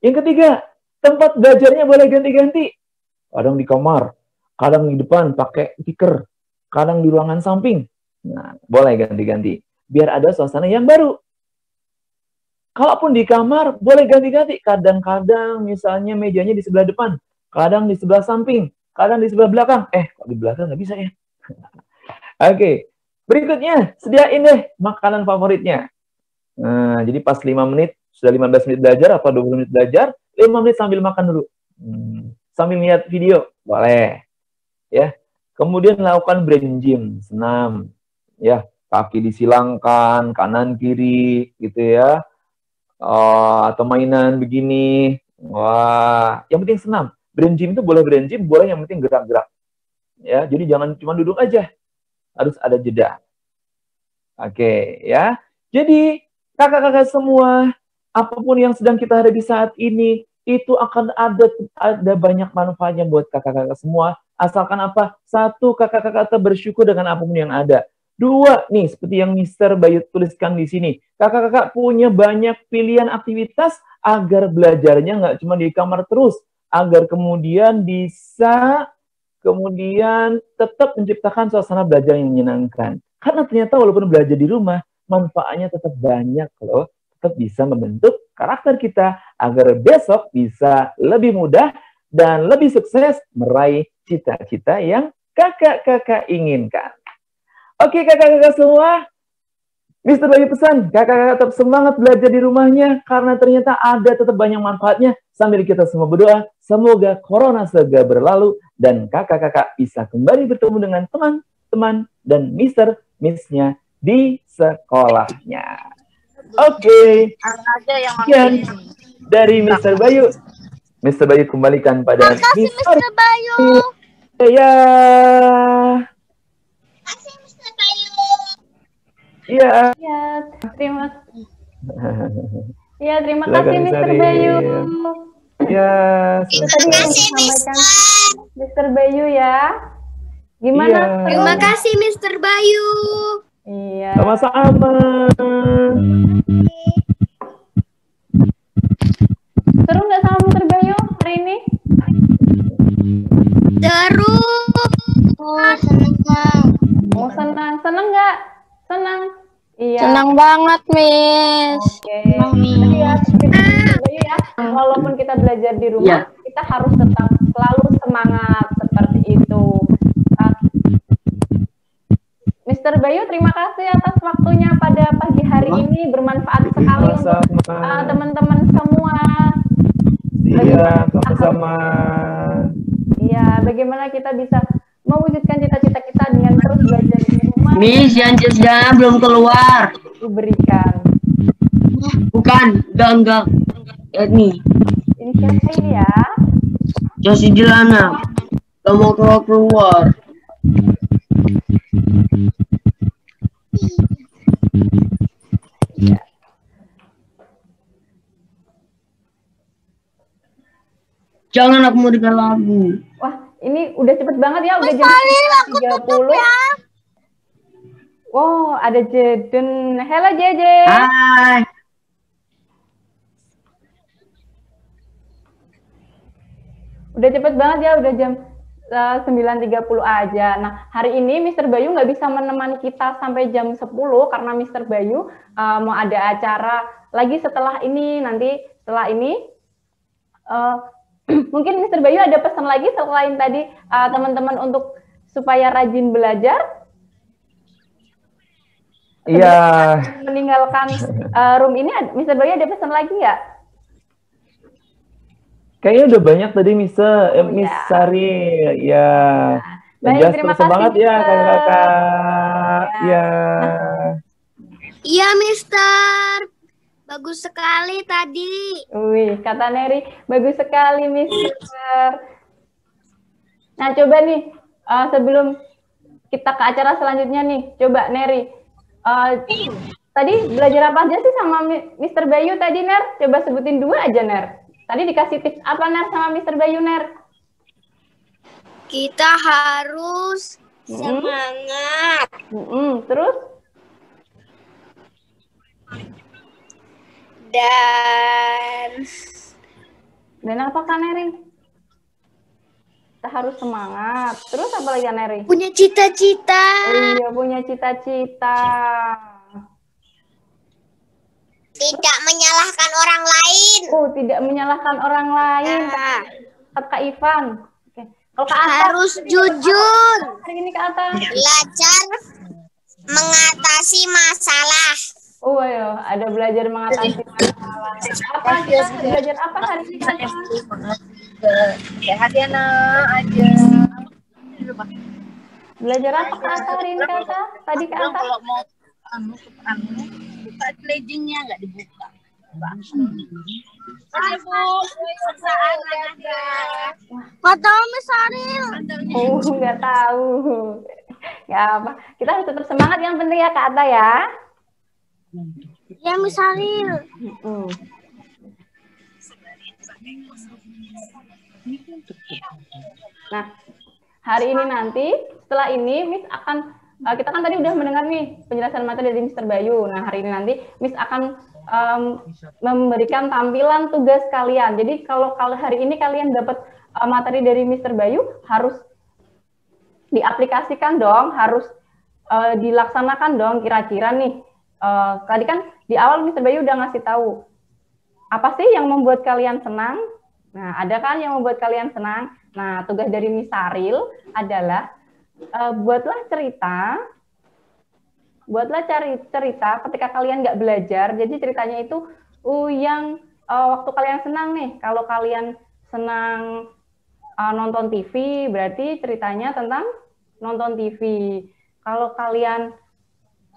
Yang ketiga, tempat belajarnya boleh ganti-ganti. Kadang di kamar, kadang di depan pakai stiker, kadang di ruangan samping. Nah, boleh ganti-ganti. Biar ada suasana yang baru. Kalaupun di kamar, boleh ganti-ganti. Kadang-kadang misalnya mejanya di sebelah depan, kadang di sebelah samping, kadang di sebelah belakang. Kok di belakang nggak bisa ya? Oke. Berikutnya, sediain deh makanan favoritnya. Nah, jadi pas 5 menit, sudah 15 menit belajar atau 20 menit belajar, 5 menit sambil makan dulu. Sambil lihat video, boleh. Ya. Kemudian lakukan brain gym, senam. Ya, kaki disilangkan, kanan kiri gitu ya. Atau mainan begini. Wah, yang penting senam. Brain gym itu boleh brain gym, boleh yang penting gerak-gerak. Ya, jadi jangan cuma duduk aja. Harus ada jeda. Oke, ya. Jadi, kakak-kakak semua, apapun yang sedang kita hadapi saat ini, itu akan ada banyak manfaatnya buat kakak-kakak semua. Asalkan apa? 1, kakak-kakak tetap bersyukur dengan apapun yang ada. 2, nih, seperti yang Mister Bayu tuliskan di sini. Kakak-kakak punya banyak pilihan aktivitas agar belajarnya nggak cuma di kamar terus. Agar kemudian bisa tetap menciptakan suasana belajar yang menyenangkan. Karena ternyata walaupun belajar di rumah, manfaatnya tetap banyak loh. Tetap bisa membentuk karakter kita agar besok bisa lebih mudah dan lebih sukses meraih cita-cita yang kakak-kakak inginkan. Oke kakak-kakak semua, Mister Bayu pesan, kakak-kakak tetap semangat belajar di rumahnya karena ternyata ada tetap banyak manfaatnya. Sambil kita semua berdoa, semoga corona segera berlalu dan kakak-kakak bisa kembali bertemu dengan teman-teman dan Mister Miss-nya di sekolahnya. Oke. Sekian dari Mister Bayu. Mister Bayu kembalikan pada Makasih Mr. Bayu. Ya. Makasih Mr. Bayu. Iya. Ya, terima Silakan, kasih Miss Mr. Arin. Bayu. Ya, Terima Tadi yang kasih disampaikan Mister. Mr. Bayu ya. Gimana? Iya. Terima kasih Mr. Bayu. Iya. Sama-sama. Seru nggak sama Mr. Bayu hari ini? Terus. Oh, senang. Oh, senang. Senang nggak? Senang. Iya. Senang banget, Miss. Oke. Jadi ya, seperti Mr. Bayu ya, walaupun kita belajar di rumah, kita harus tetap selalu semangat seperti itu. Mr. Bayu, terima kasih atas waktunya pada pagi hari ini. Bermanfaat sekali untuk teman-teman semua. Iya, sama-sama. Iya, bagaimana kita bisa mewujudkan cita-cita kita dengan terus belajar di rumah. Miss, Jansnya belum keluar. Diberikan. Bukan, enggak. Ini, Ini siapa ini ya? Josi Jelana. Gak mau keluar. Jangan aku mau dengar lagu. Wah, ini udah cepet banget ya, udah Mas jam Halil, aku tutup 30. ya. Wow, ada Jeden. Halo Jeje. Hai. Udah cepet banget ya, udah jam 9.30 aja. Nah, hari ini Mr. Bayu nggak bisa menemani kita sampai jam 10 karena Mr. Bayu mau ada acara lagi setelah ini. Nanti setelah ini mungkin Mr. Bayu ada pesan lagi selain tadi teman-teman untuk supaya rajin belajar. Iya. Meninggalkan room ini, Mr. Bayu ada pesan lagi nggak? Kayaknya udah banyak tadi Miss ya. Sari. Ya. Baik, Just terima semangat kasih, ya Mister. kakak-kakak. Ya. Iya, Mister. Bagus sekali tadi. Wih, kata Neri, bagus sekali, Mister. Nah, coba nih, sebelum kita ke acara selanjutnya nih, coba Neri, tadi belajar apa aja sih sama Mr. Bayu tadi, Ner? Coba sebutin 2 aja, Ner. Tadi dikasih tips apa, Ner, sama Mr. Bayu, Ner? Kita harus semangat. Terus? Dan apa, Kak Neri? Kita harus semangat. Terus apa lagi, Kak Neri? Punya cita-cita. Iya, punya cita-cita. Tidak menyalahkan orang lain. Oh, tidak menyalahkan orang lain. Nah. Kak Ivan. Oke. Kalau Kak Atta, Harus jujur. hari ini Kak Atta. Belajar mengatasi masalah. Oh, ayo, ada belajar mengatasi masalah. Apa kita belajar apa hari ini, Kak Atta? Sehat ya nak aja. Belajar apa Kak Atta hari ini, Kak Atta? Tadi Kak Atta. Kalau mau buka leggingnya nggak dibuka. Ada Bu, Nggak tahu Miss Aril. Oh, nggak tahu. Nggak apa. Kita harus tetap semangat, yang penting ya Kak Atta ya. Ya Miss Aril. Nah, hari ini nanti, setelah ini Miss akan, kita kan tadi udah mendengar nih penjelasan materi dari Mr. Bayu. Nah, hari ini nanti Miss akan memberikan tampilan tugas kalian. Jadi kalau hari ini kalian dapat materi dari Mr. Bayu, harus diaplikasikan dong, harus dilaksanakan dong kira-kira nih. Tadi kan di awal Mr. Bayu udah ngasih tahu apa sih yang membuat kalian senang. Nah, ada kan yang membuat kalian senang. Nah, tugas dari Miss Aril adalah buatlah cerita buatlah cerita ketika kalian nggak belajar. Jadi ceritanya itu yang waktu kalian senang nih. Kalau kalian senang nonton TV, berarti ceritanya tentang nonton TV. Kalau kalian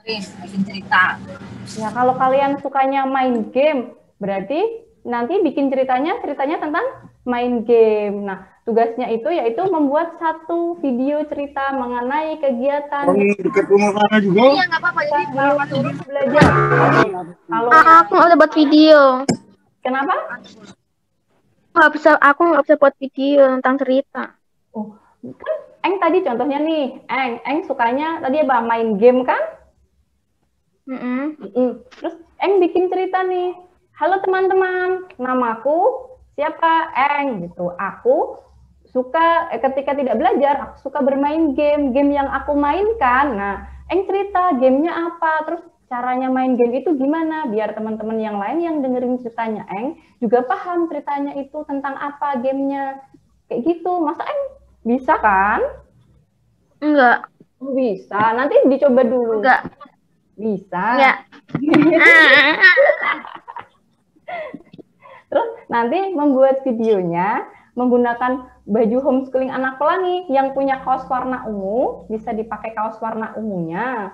bikin cerita. ya kalau kalian sukanya main game, berarti nanti bikin ceritanya tentang main game. Nah, tugasnya itu yaitu membuat satu video cerita mengenai kegiatan. Dekat rumah sana juga. Iya, nggak apa-apa. Jadi Belajar. Kalau aku nggak bisa buat video. kenapa? Aku nggak bisa buat video tentang cerita. Oh, kan Eng tadi contohnya nih, Eng sukanya tadi apa? Main game kan? Terus Eng bikin cerita nih. Halo teman-teman, namaku siapa? Eng gitu. Aku suka ketika tidak belajar, aku suka bermain game yang aku mainkan. Nah, Eng cerita gamenya apa, terus caranya main game itu gimana, biar teman-teman yang lain yang dengerin ceritanya Eng juga paham ceritanya itu tentang apa gamenya. Kayak gitu, masa Eng bisa kan? Enggak. Bisa, nanti dicoba dulu. Enggak. Bisa. Enggak. Terus nanti membuat videonya menggunakan baju homeschooling anak pelangi yang punya kaos warna ungu, bisa dipakai kaos warna ungunya.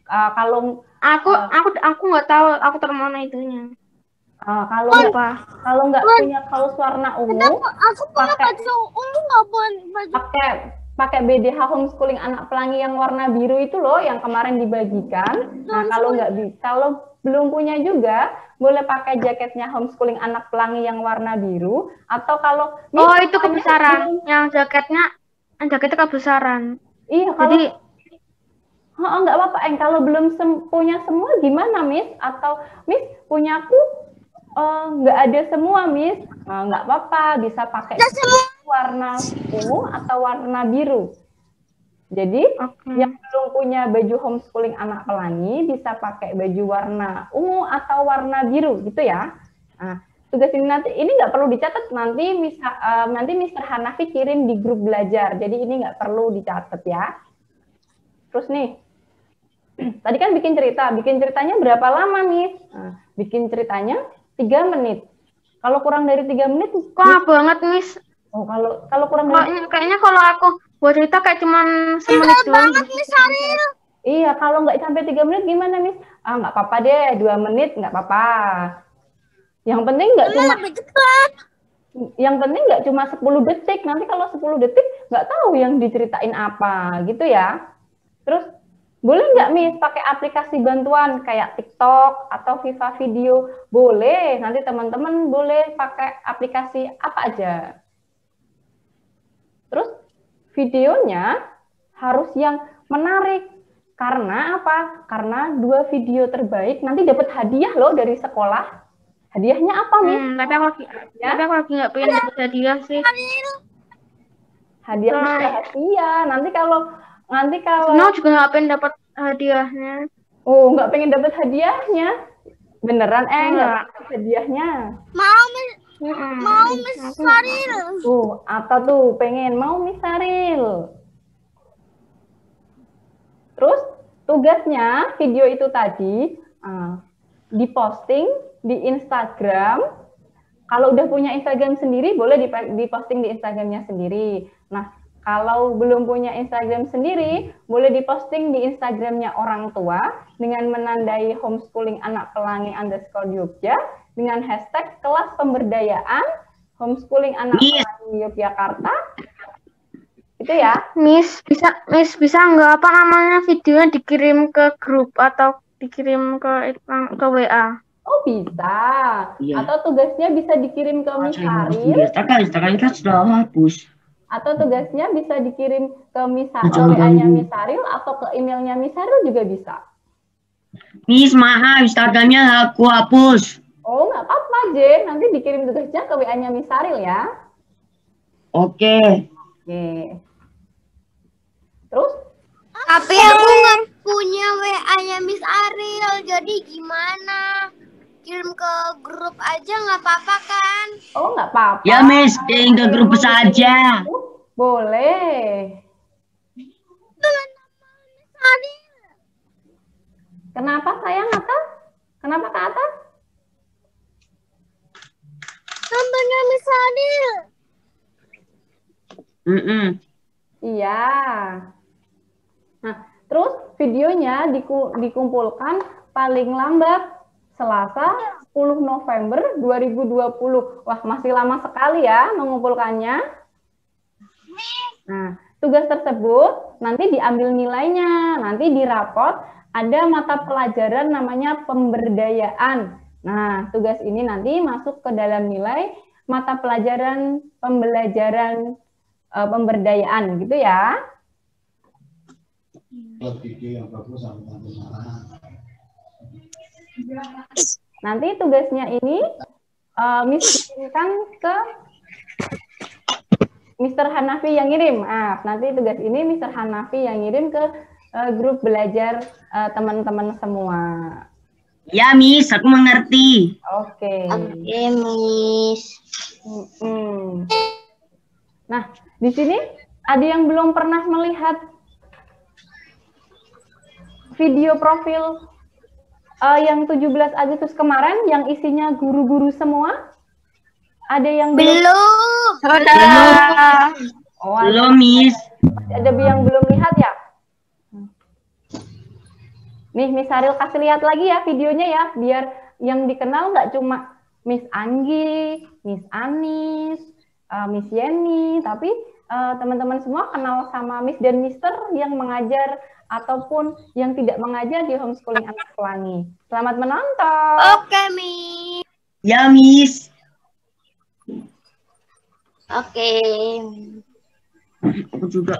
Kalau aku nggak tahu aku termana itunya. Kalau nggak punya kaos warna ungu, Aku punya baju ungu nggak baju. pakai BDH homeschooling anak pelangi yang warna biru itu loh yang kemarin dibagikan. Nah, kalau belum punya juga boleh pakai jaketnya homeschooling anak pelangi yang warna biru, atau kalau itu kebesaran. Yang jaketnya kebesaran. Iya, Jadi nggak apa-apa, kalau belum punya semua gimana, Miss? Atau Miss punyaku nggak ada semua, Miss. Nggak apa-apa, bisa pakai warna ungu atau warna biru. Jadi yang belum punya baju homeschooling anak pelangi bisa pakai baju warna ungu atau warna biru, gitu ya. Nah, tugas ini nggak perlu dicatat, nanti Mr. Hanafi kirim di grup belajar. Jadi ini nggak perlu dicatat ya. Terus nih, tadi kan bikin ceritanya berapa lama, Miss? Nah, bikin ceritanya 3 menit. Kalau kurang dari 3 menit, kok banget, Miss. Oh, kalau kurang dari... Kayaknya kalau aku buat cerita kayak cuman semenit doang. Miss Aril. Iya, kalau nggak sampai 3 menit gimana, Miss? Nggak apa-apa deh, 2 menit nggak apa-apa. Yang penting nggak cuma 10 detik. Nanti kalau 10 detik nggak tahu yang diceritain apa, gitu ya. Terus boleh nggak, Miss, pakai aplikasi bantuan kayak TikTok atau Viva Video? Boleh. Nanti teman-teman boleh pakai aplikasi apa aja. Terus videonya harus yang menarik. Karena apa? Karena 2 video terbaik nanti dapat hadiah loh dari sekolah. Hadiahnya apa, Miss? Tapi aku lagi nggak pengen dapat hadiah sih. Hadiahnya rahasia. Nanti kalau juga nggak pengen dapat hadiahnya. Oh, nggak pengen dapat hadiahnya? Beneran, nggak dapat hadiahnya? Mau Miss Aril. Apa tuh pengen mau Miss Aril? Terus tugasnya video itu tadi diposting di Instagram. Kalau udah punya Instagram sendiri boleh diposting di Instagramnya sendiri. Nah, kalau belum punya Instagram sendiri boleh diposting di Instagramnya orang tua dengan menandai homeschooling anak pelangi _Jogja dengan hashtag kelas pemberdayaan homeschooling anak pelangi Yogyakarta. Itu ya. Miss bisa nggak apa namanya videonya dikirim ke grup atau dikirim ke WA? Oh, bisa. Iya. Atau tugasnya bisa dikirim ke Miss Aril. Instagramnya kan sudah hapus. Atau tugasnya bisa dikirim ke WA-nya Miss Aril atau ke emailnya Miss Aril juga bisa. Miss, maaf, Instagramnya aku hapus. Oh, nggak apa-apa, Jen. Nanti dikirim tugasnya ke WA-nya Miss Aril ya. Oke. Terus? Tapi aku nggak punya WA-nya Miss Aril, jadi gimana? Kirim ke grup aja nggak apa-apa kan? Oh, nggak apa-apa. Ya, Miss, kirim ke grup saja. Boleh. Kenapa sayang atas? Kenapa ke atas? Gambarnya Miss Aril. Iya. Nah, terus videonya dikumpulkan paling lambat Selasa 10 November 2020. Wah, masih lama sekali ya mengumpulkannya. Nah, tugas tersebut nanti diambil nilainya. Nanti di raport ada mata pelajaran namanya pemberdayaan. Nah, tugas ini nanti masuk ke dalam nilai mata pelajaran pembelajaran pemberdayaan gitu ya. Nanti tugasnya ini Miss kirimkan ke Mr. Hanafi yang ngirim. Nanti tugas ini Mr. Hanafi yang ngirim ke grup belajar teman-teman semua. Ya, Miss, aku mengerti. Oke. Oke, Miss. Nah, di sini ada yang belum pernah melihat video profil yang 17 Agustus kemarin yang isinya guru-guru semua? Ada yang belum? Belum, Miss. Ada yang belum lihat ya? Nih, Miss Aril kasih lihat lagi ya videonya ya, biar yang dikenal nggak cuma Miss Anggi, Miss Anis, Miss Yeni, tapi teman-teman semua kenal sama Miss dan Mister yang mengajar ataupun yang tidak mengajar di homeschooling anak pelangi. Selamat menonton. Oke, Miss. Ya, Miss. Oke. Aku juga.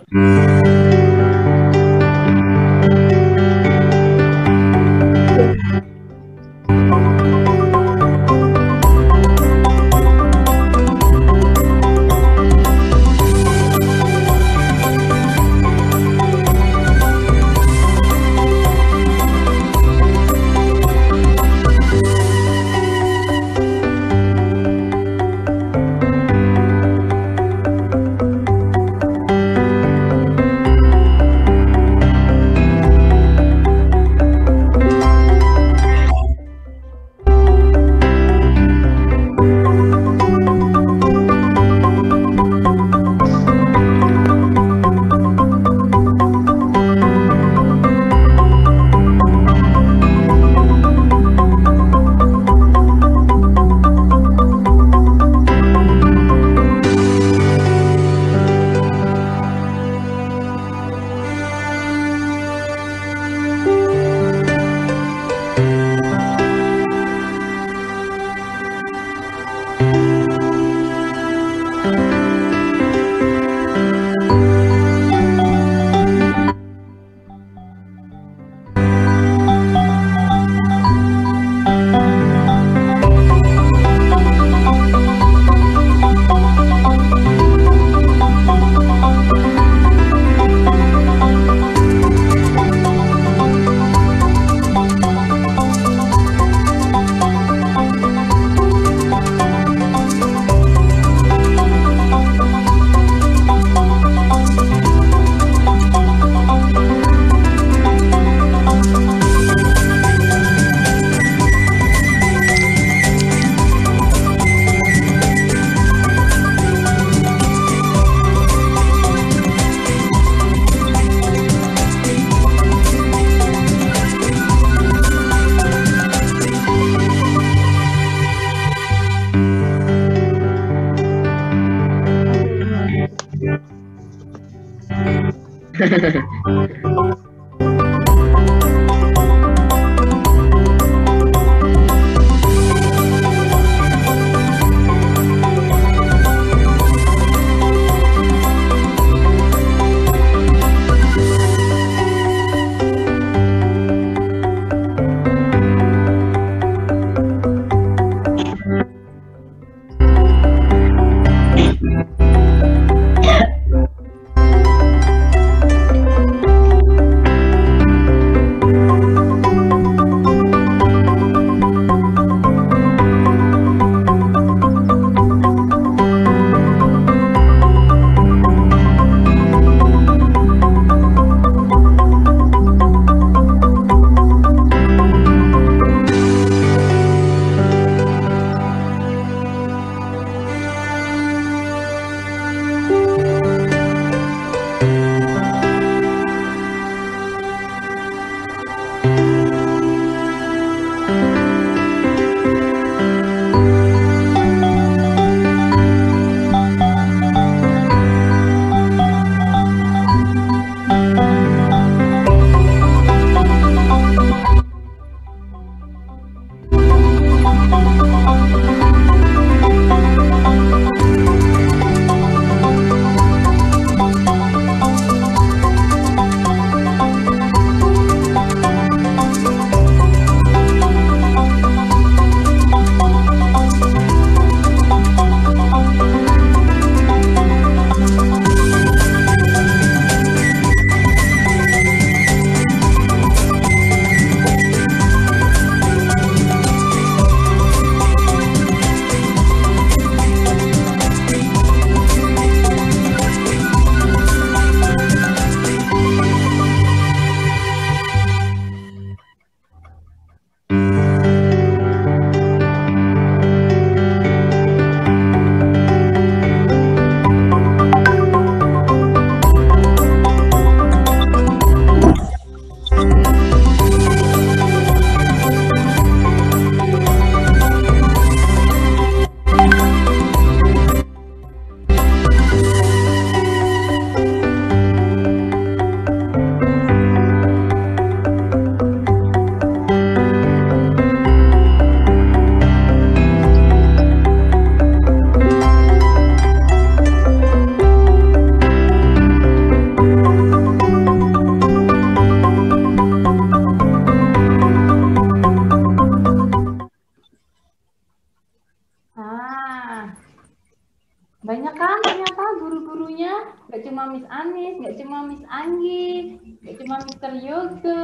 Banyak kan ternyata guru-gurunya, nggak cuma Miss Anis, nggak cuma Miss Anggi, nggak cuma Mr. Yogo.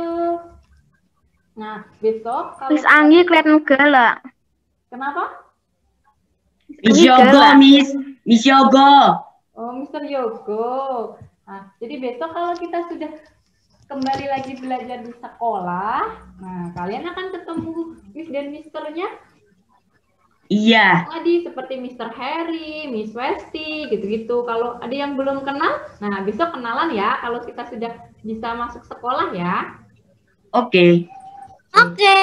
Nah, besok kalau Miss Anggi kelihatan galak. kenapa? Miss Yogo, Miss Yogo. Oh, Mr. Yogo. Nah, jadi besok kalau kita sudah kembali lagi belajar di sekolah, nah kalian akan ketemu Miss dan Misternya. Iya. Tadi seperti Mr. Harry, Miss Westi, gitu-gitu. Kalau ada yang belum kenal, nah besok kenalan ya. Kalau kita sudah bisa masuk sekolah ya. Oke. Oke.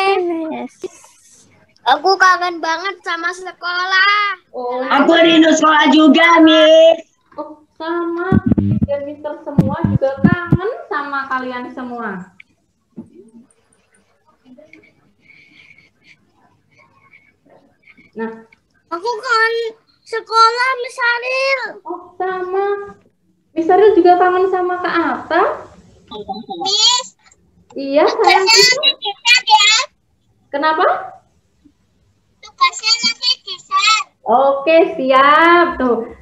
Aku kangen banget sama sekolah. Oh, Aku rindu sekolah juga, Miss. oh sama. Dan Mister semua juga kangen sama kalian semua. Nah, Aku kangen sekolah, Miss Aril. oh sama. Miss Aril juga kangen sama Kak Atta. Miss, Iya, sayang. kita ya. Kenapa? Tugasnya nanti desain. Oke, siap. Tuh,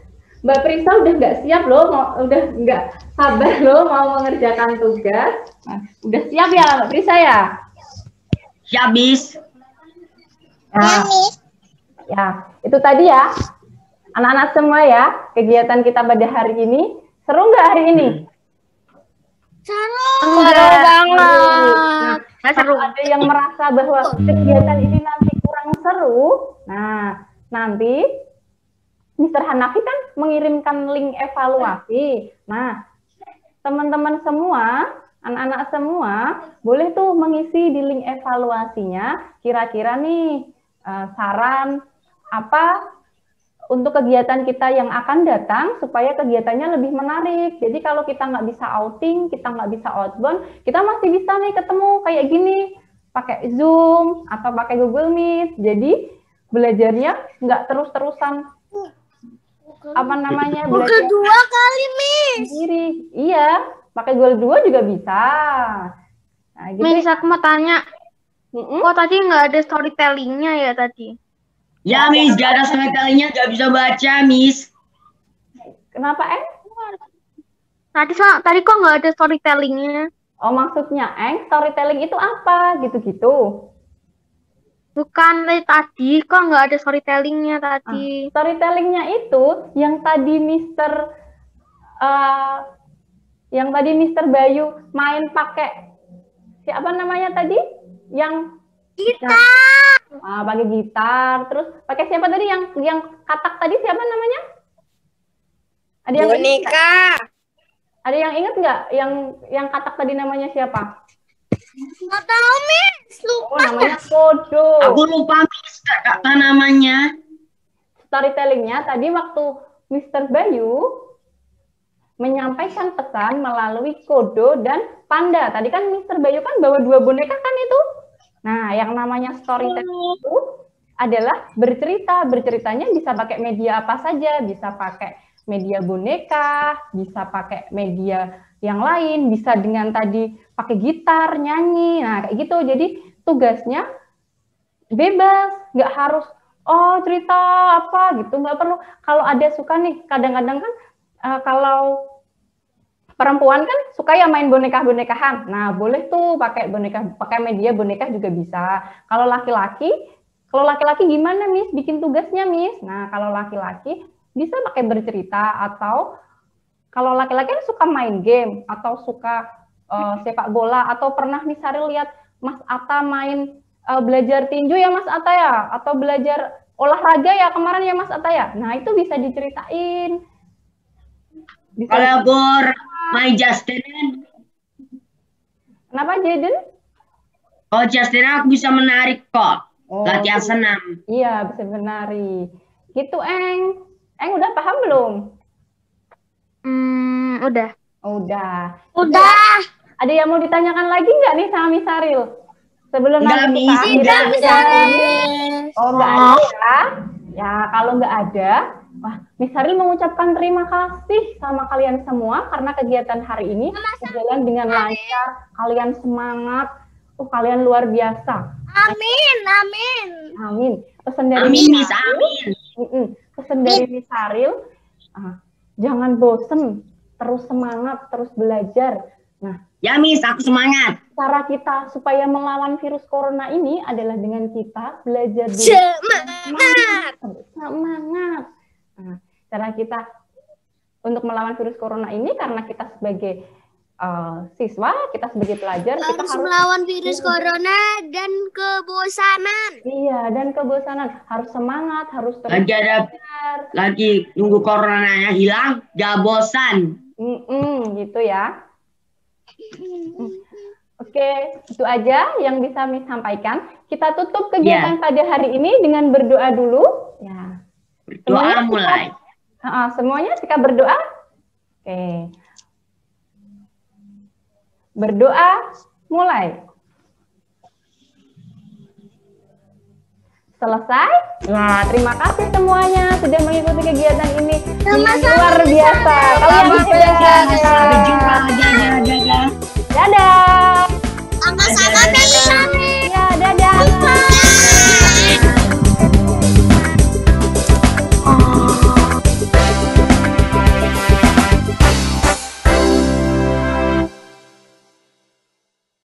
Mbak Prisa udah nggak siap loh, udah nggak sabar loh mau mengerjakan tugas. Nah, udah siap ya Mbak Prisa ya? Siap, Miss. Nah, ya, itu tadi ya. Anak-anak semua ya, kegiatan kita pada hari ini. Seru nggak hari ini? Seru banget. Nah, kalau ada yang merasa bahwa kegiatan ini nanti kurang seru, nah nanti Mr. Hanafi kan mengirimkan link evaluasi. Nah, teman-teman semua, anak-anak semua, boleh tuh mengisi di link evaluasinya. Kira-kira nih saran apa untuk kegiatan kita yang akan datang supaya kegiatannya lebih menarik. Jadi kalau kita nggak bisa outing, kita nggak bisa outbound, kita masih bisa nih ketemu kayak gini, pakai Zoom atau pakai Google Meet. Jadi belajarnya nggak terus-terusan apa namanya belajar dua kali, Miss. sendiri. Iya, pakai Google Duo juga bisa. Nah, gitu. Miss, aku mau tanya. Kok tadi nggak ada storytellingnya ya tadi? Ya, Miss, gak ada storytellingnya, gak bisa baca, Miss. Kenapa, Tadi kok nggak ada storytellingnya? Oh, maksudnya, storytelling itu apa? Gitu-gitu. Bukan tadi, kok nggak ada storytellingnya tadi? Storytellingnya itu yang tadi Mister Bayu main pakai siapa namanya tadi? Yang Gitar. pakai gitar, terus pakai siapa tadi yang katak tadi siapa namanya? Ada yang Boneka. Ada yang ingat nggak yang katak tadi namanya siapa? Nggak tahu, Miss. Oh, Lupa. namanya kodo. Aku lupa Miss kata namanya. Storytellingnya tadi waktu Mr. Bayu menyampaikan pesan melalui kodo dan panda. Tadi kan Mr. Bayu kan bawa 2 boneka kan itu. Nah, yang namanya storytelling itu adalah bercerita. Berceritanya bisa pakai media apa saja. Bisa pakai media boneka, bisa pakai media yang lain, bisa dengan tadi pakai gitar, nyanyi. Nah, kayak gitu. Jadi tugasnya bebas, nggak harus cerita apa gitu, nggak perlu. Kalau ada suka nih, kadang-kadang kan kalau perempuan kan suka ya main boneka-bonekahan. Nah, boleh tuh pakai boneka, pakai media boneka juga bisa. Kalau laki-laki gimana, Miss? Bikin tugasnya, Miss. Nah, kalau laki-laki bisa pakai bercerita, atau kalau laki-laki kan suka main game atau suka sepak bola, atau pernah Miss Haril lihat Mas Atta main belajar tinju ya Mas Atta ya, atau belajar olahraga ya kemarin ya Mas Atta ya. Nah, itu bisa diceritain. Bisa. Kalau main Just Dance. Kenapa Jaden? Oh, Just Dance aku bisa menarik kok. Latihan senam. Iya, bisa menari. Gitu, Eng. Eng udah paham belum? Udah. Udah. Ada yang mau ditanyakan lagi nggak nih sama Miss Haril? Sebelum nanti kita akhirnya. Oh, nggak ada ya? Ya, kalau nggak ada, wah, Miss Haril mengucapkan terima kasih sama kalian semua karena kegiatan hari ini berjalan dengan lancar. Kalian semangat. Kalian luar biasa. Amin. Pesan dari Miss Haril, jangan bosen, terus semangat, terus belajar. Nah, ya Miss, aku semangat. Cara kita supaya melawan virus corona ini adalah dengan kita belajar semangat. Nah, cara kita untuk melawan virus corona ini karena kita sebagai siswa, kita sebagai pelajar, kita harus melawan virus corona dan kebosanan. Iya, dan kebosanan. Harus semangat, harus terus belajar. Lagi nunggu coronanya hilang, gak bosan. Gitu ya. Oke, itu aja yang bisa Miss sampaikan. Kita tutup kegiatan pada hari ini dengan berdoa dulu. Ya. Berdoa mulai. Semuanya kita berdoa. Oke. Berdoa mulai. Selesai. Nah, terima kasih semuanya sudah mengikuti kegiatan ini. Luar biasa. Kalian